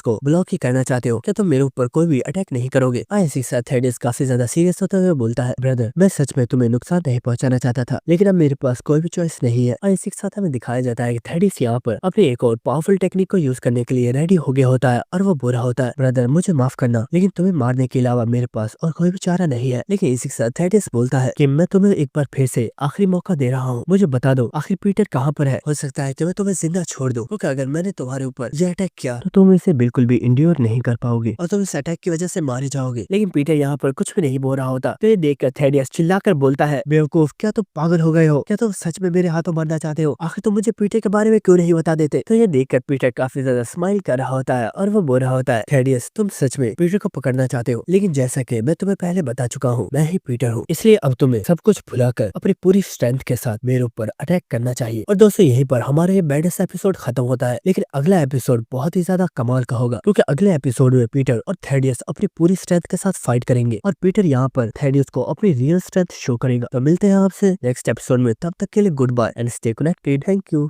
को ब्लॉक ही करना चाहते हो, क्या तुम मेरे ऊपर कोई भी अटैक नहीं करोगे। इसी के साथ थेडियस काफी ज्यादा सीरियस होते हुए बोलता है, ब्रदर मैं सच में तुम्हें नुकसान नहीं पहुंचाना चाहता था, लेकिन अब मेरे पास कोई भी चॉइस नहीं है। इसी के साथ हमें दिखाया जाता है कि थेडियस यहाँ पर अपनी एक और पावरफुल टेक्निक को यूज करने के लिए रेडी हो गया होता है और वो बोल रहा होता है, ब्रदर मुझे माफ करना, लेकिन तुम्हें मारने के अलावा मेरे पास और कोई भी चारा नहीं है। लेकिन इसी के साथ थेडियस बोलता है कि मैं तुम्हें एक बार फिर से आखिरी मौका दे रहा हूँ, मुझे बता दो आखिर पीटर कहाँ पर है। हो सकता है कि मैं तुम्हें जिंदा छोड़ दूं, क्योंकि अगर मैंने तुम्हारे ऊपर ये अटैक किया तो तुम इसे बिल्कुल भी इंड्योर नहीं कर पाओगे और तुम इस अटैक की वजह से मारे जाओगे। लेकिन पीटर यहाँ पर कुछ भी नहीं बोल रहा होता। तो ये देखकर थेडियस चिल्लाकर बोलता है, बेवकूफ क्या तुम पागल हो गए हो, क्या तुम सच में मेरे हाथों मरना चाहते हो, आखिर तुम मुझे पीटर के बारे में क्यों नहीं बता देते। तो ये देखकर पीटर काफी ज्यादा स्माइल कर रहा होता है और वो बोल रहा होता है, थेडियस तुम सच में पीटर को पकड़ना चाहते हो, लेकिन जैसा कि मैं तुम्हें पहले बता चुका हूँ, मैं ही पीटर हूँ, इसलिए अब तुम्हें सब कुछ भुलाकर अपनी पूरी स्ट्रेंथ के साथ मेरे ऊपर अटैक करना चाहिए। और दोस्तों यहीं पर हमारा ये बैडेस्ट एपिसोड खत्म होता है। लेकिन अगला एपिसोड बहुत ही ज्यादा कमाल का होगा, क्योंकि अगले एपिसोड में पीटर और थेडियस अपनी पूरी स्ट्रेंथ के साथ फाइट करेंगे और पीटर यहाँ पर थेडियस को अपनी रियल स्ट्रेंथ शो करेगा। तो मिलते हैं आपसे नेक्स्ट एपिसोड में, तब तक के लिए goodbye and stay connected. Thank you.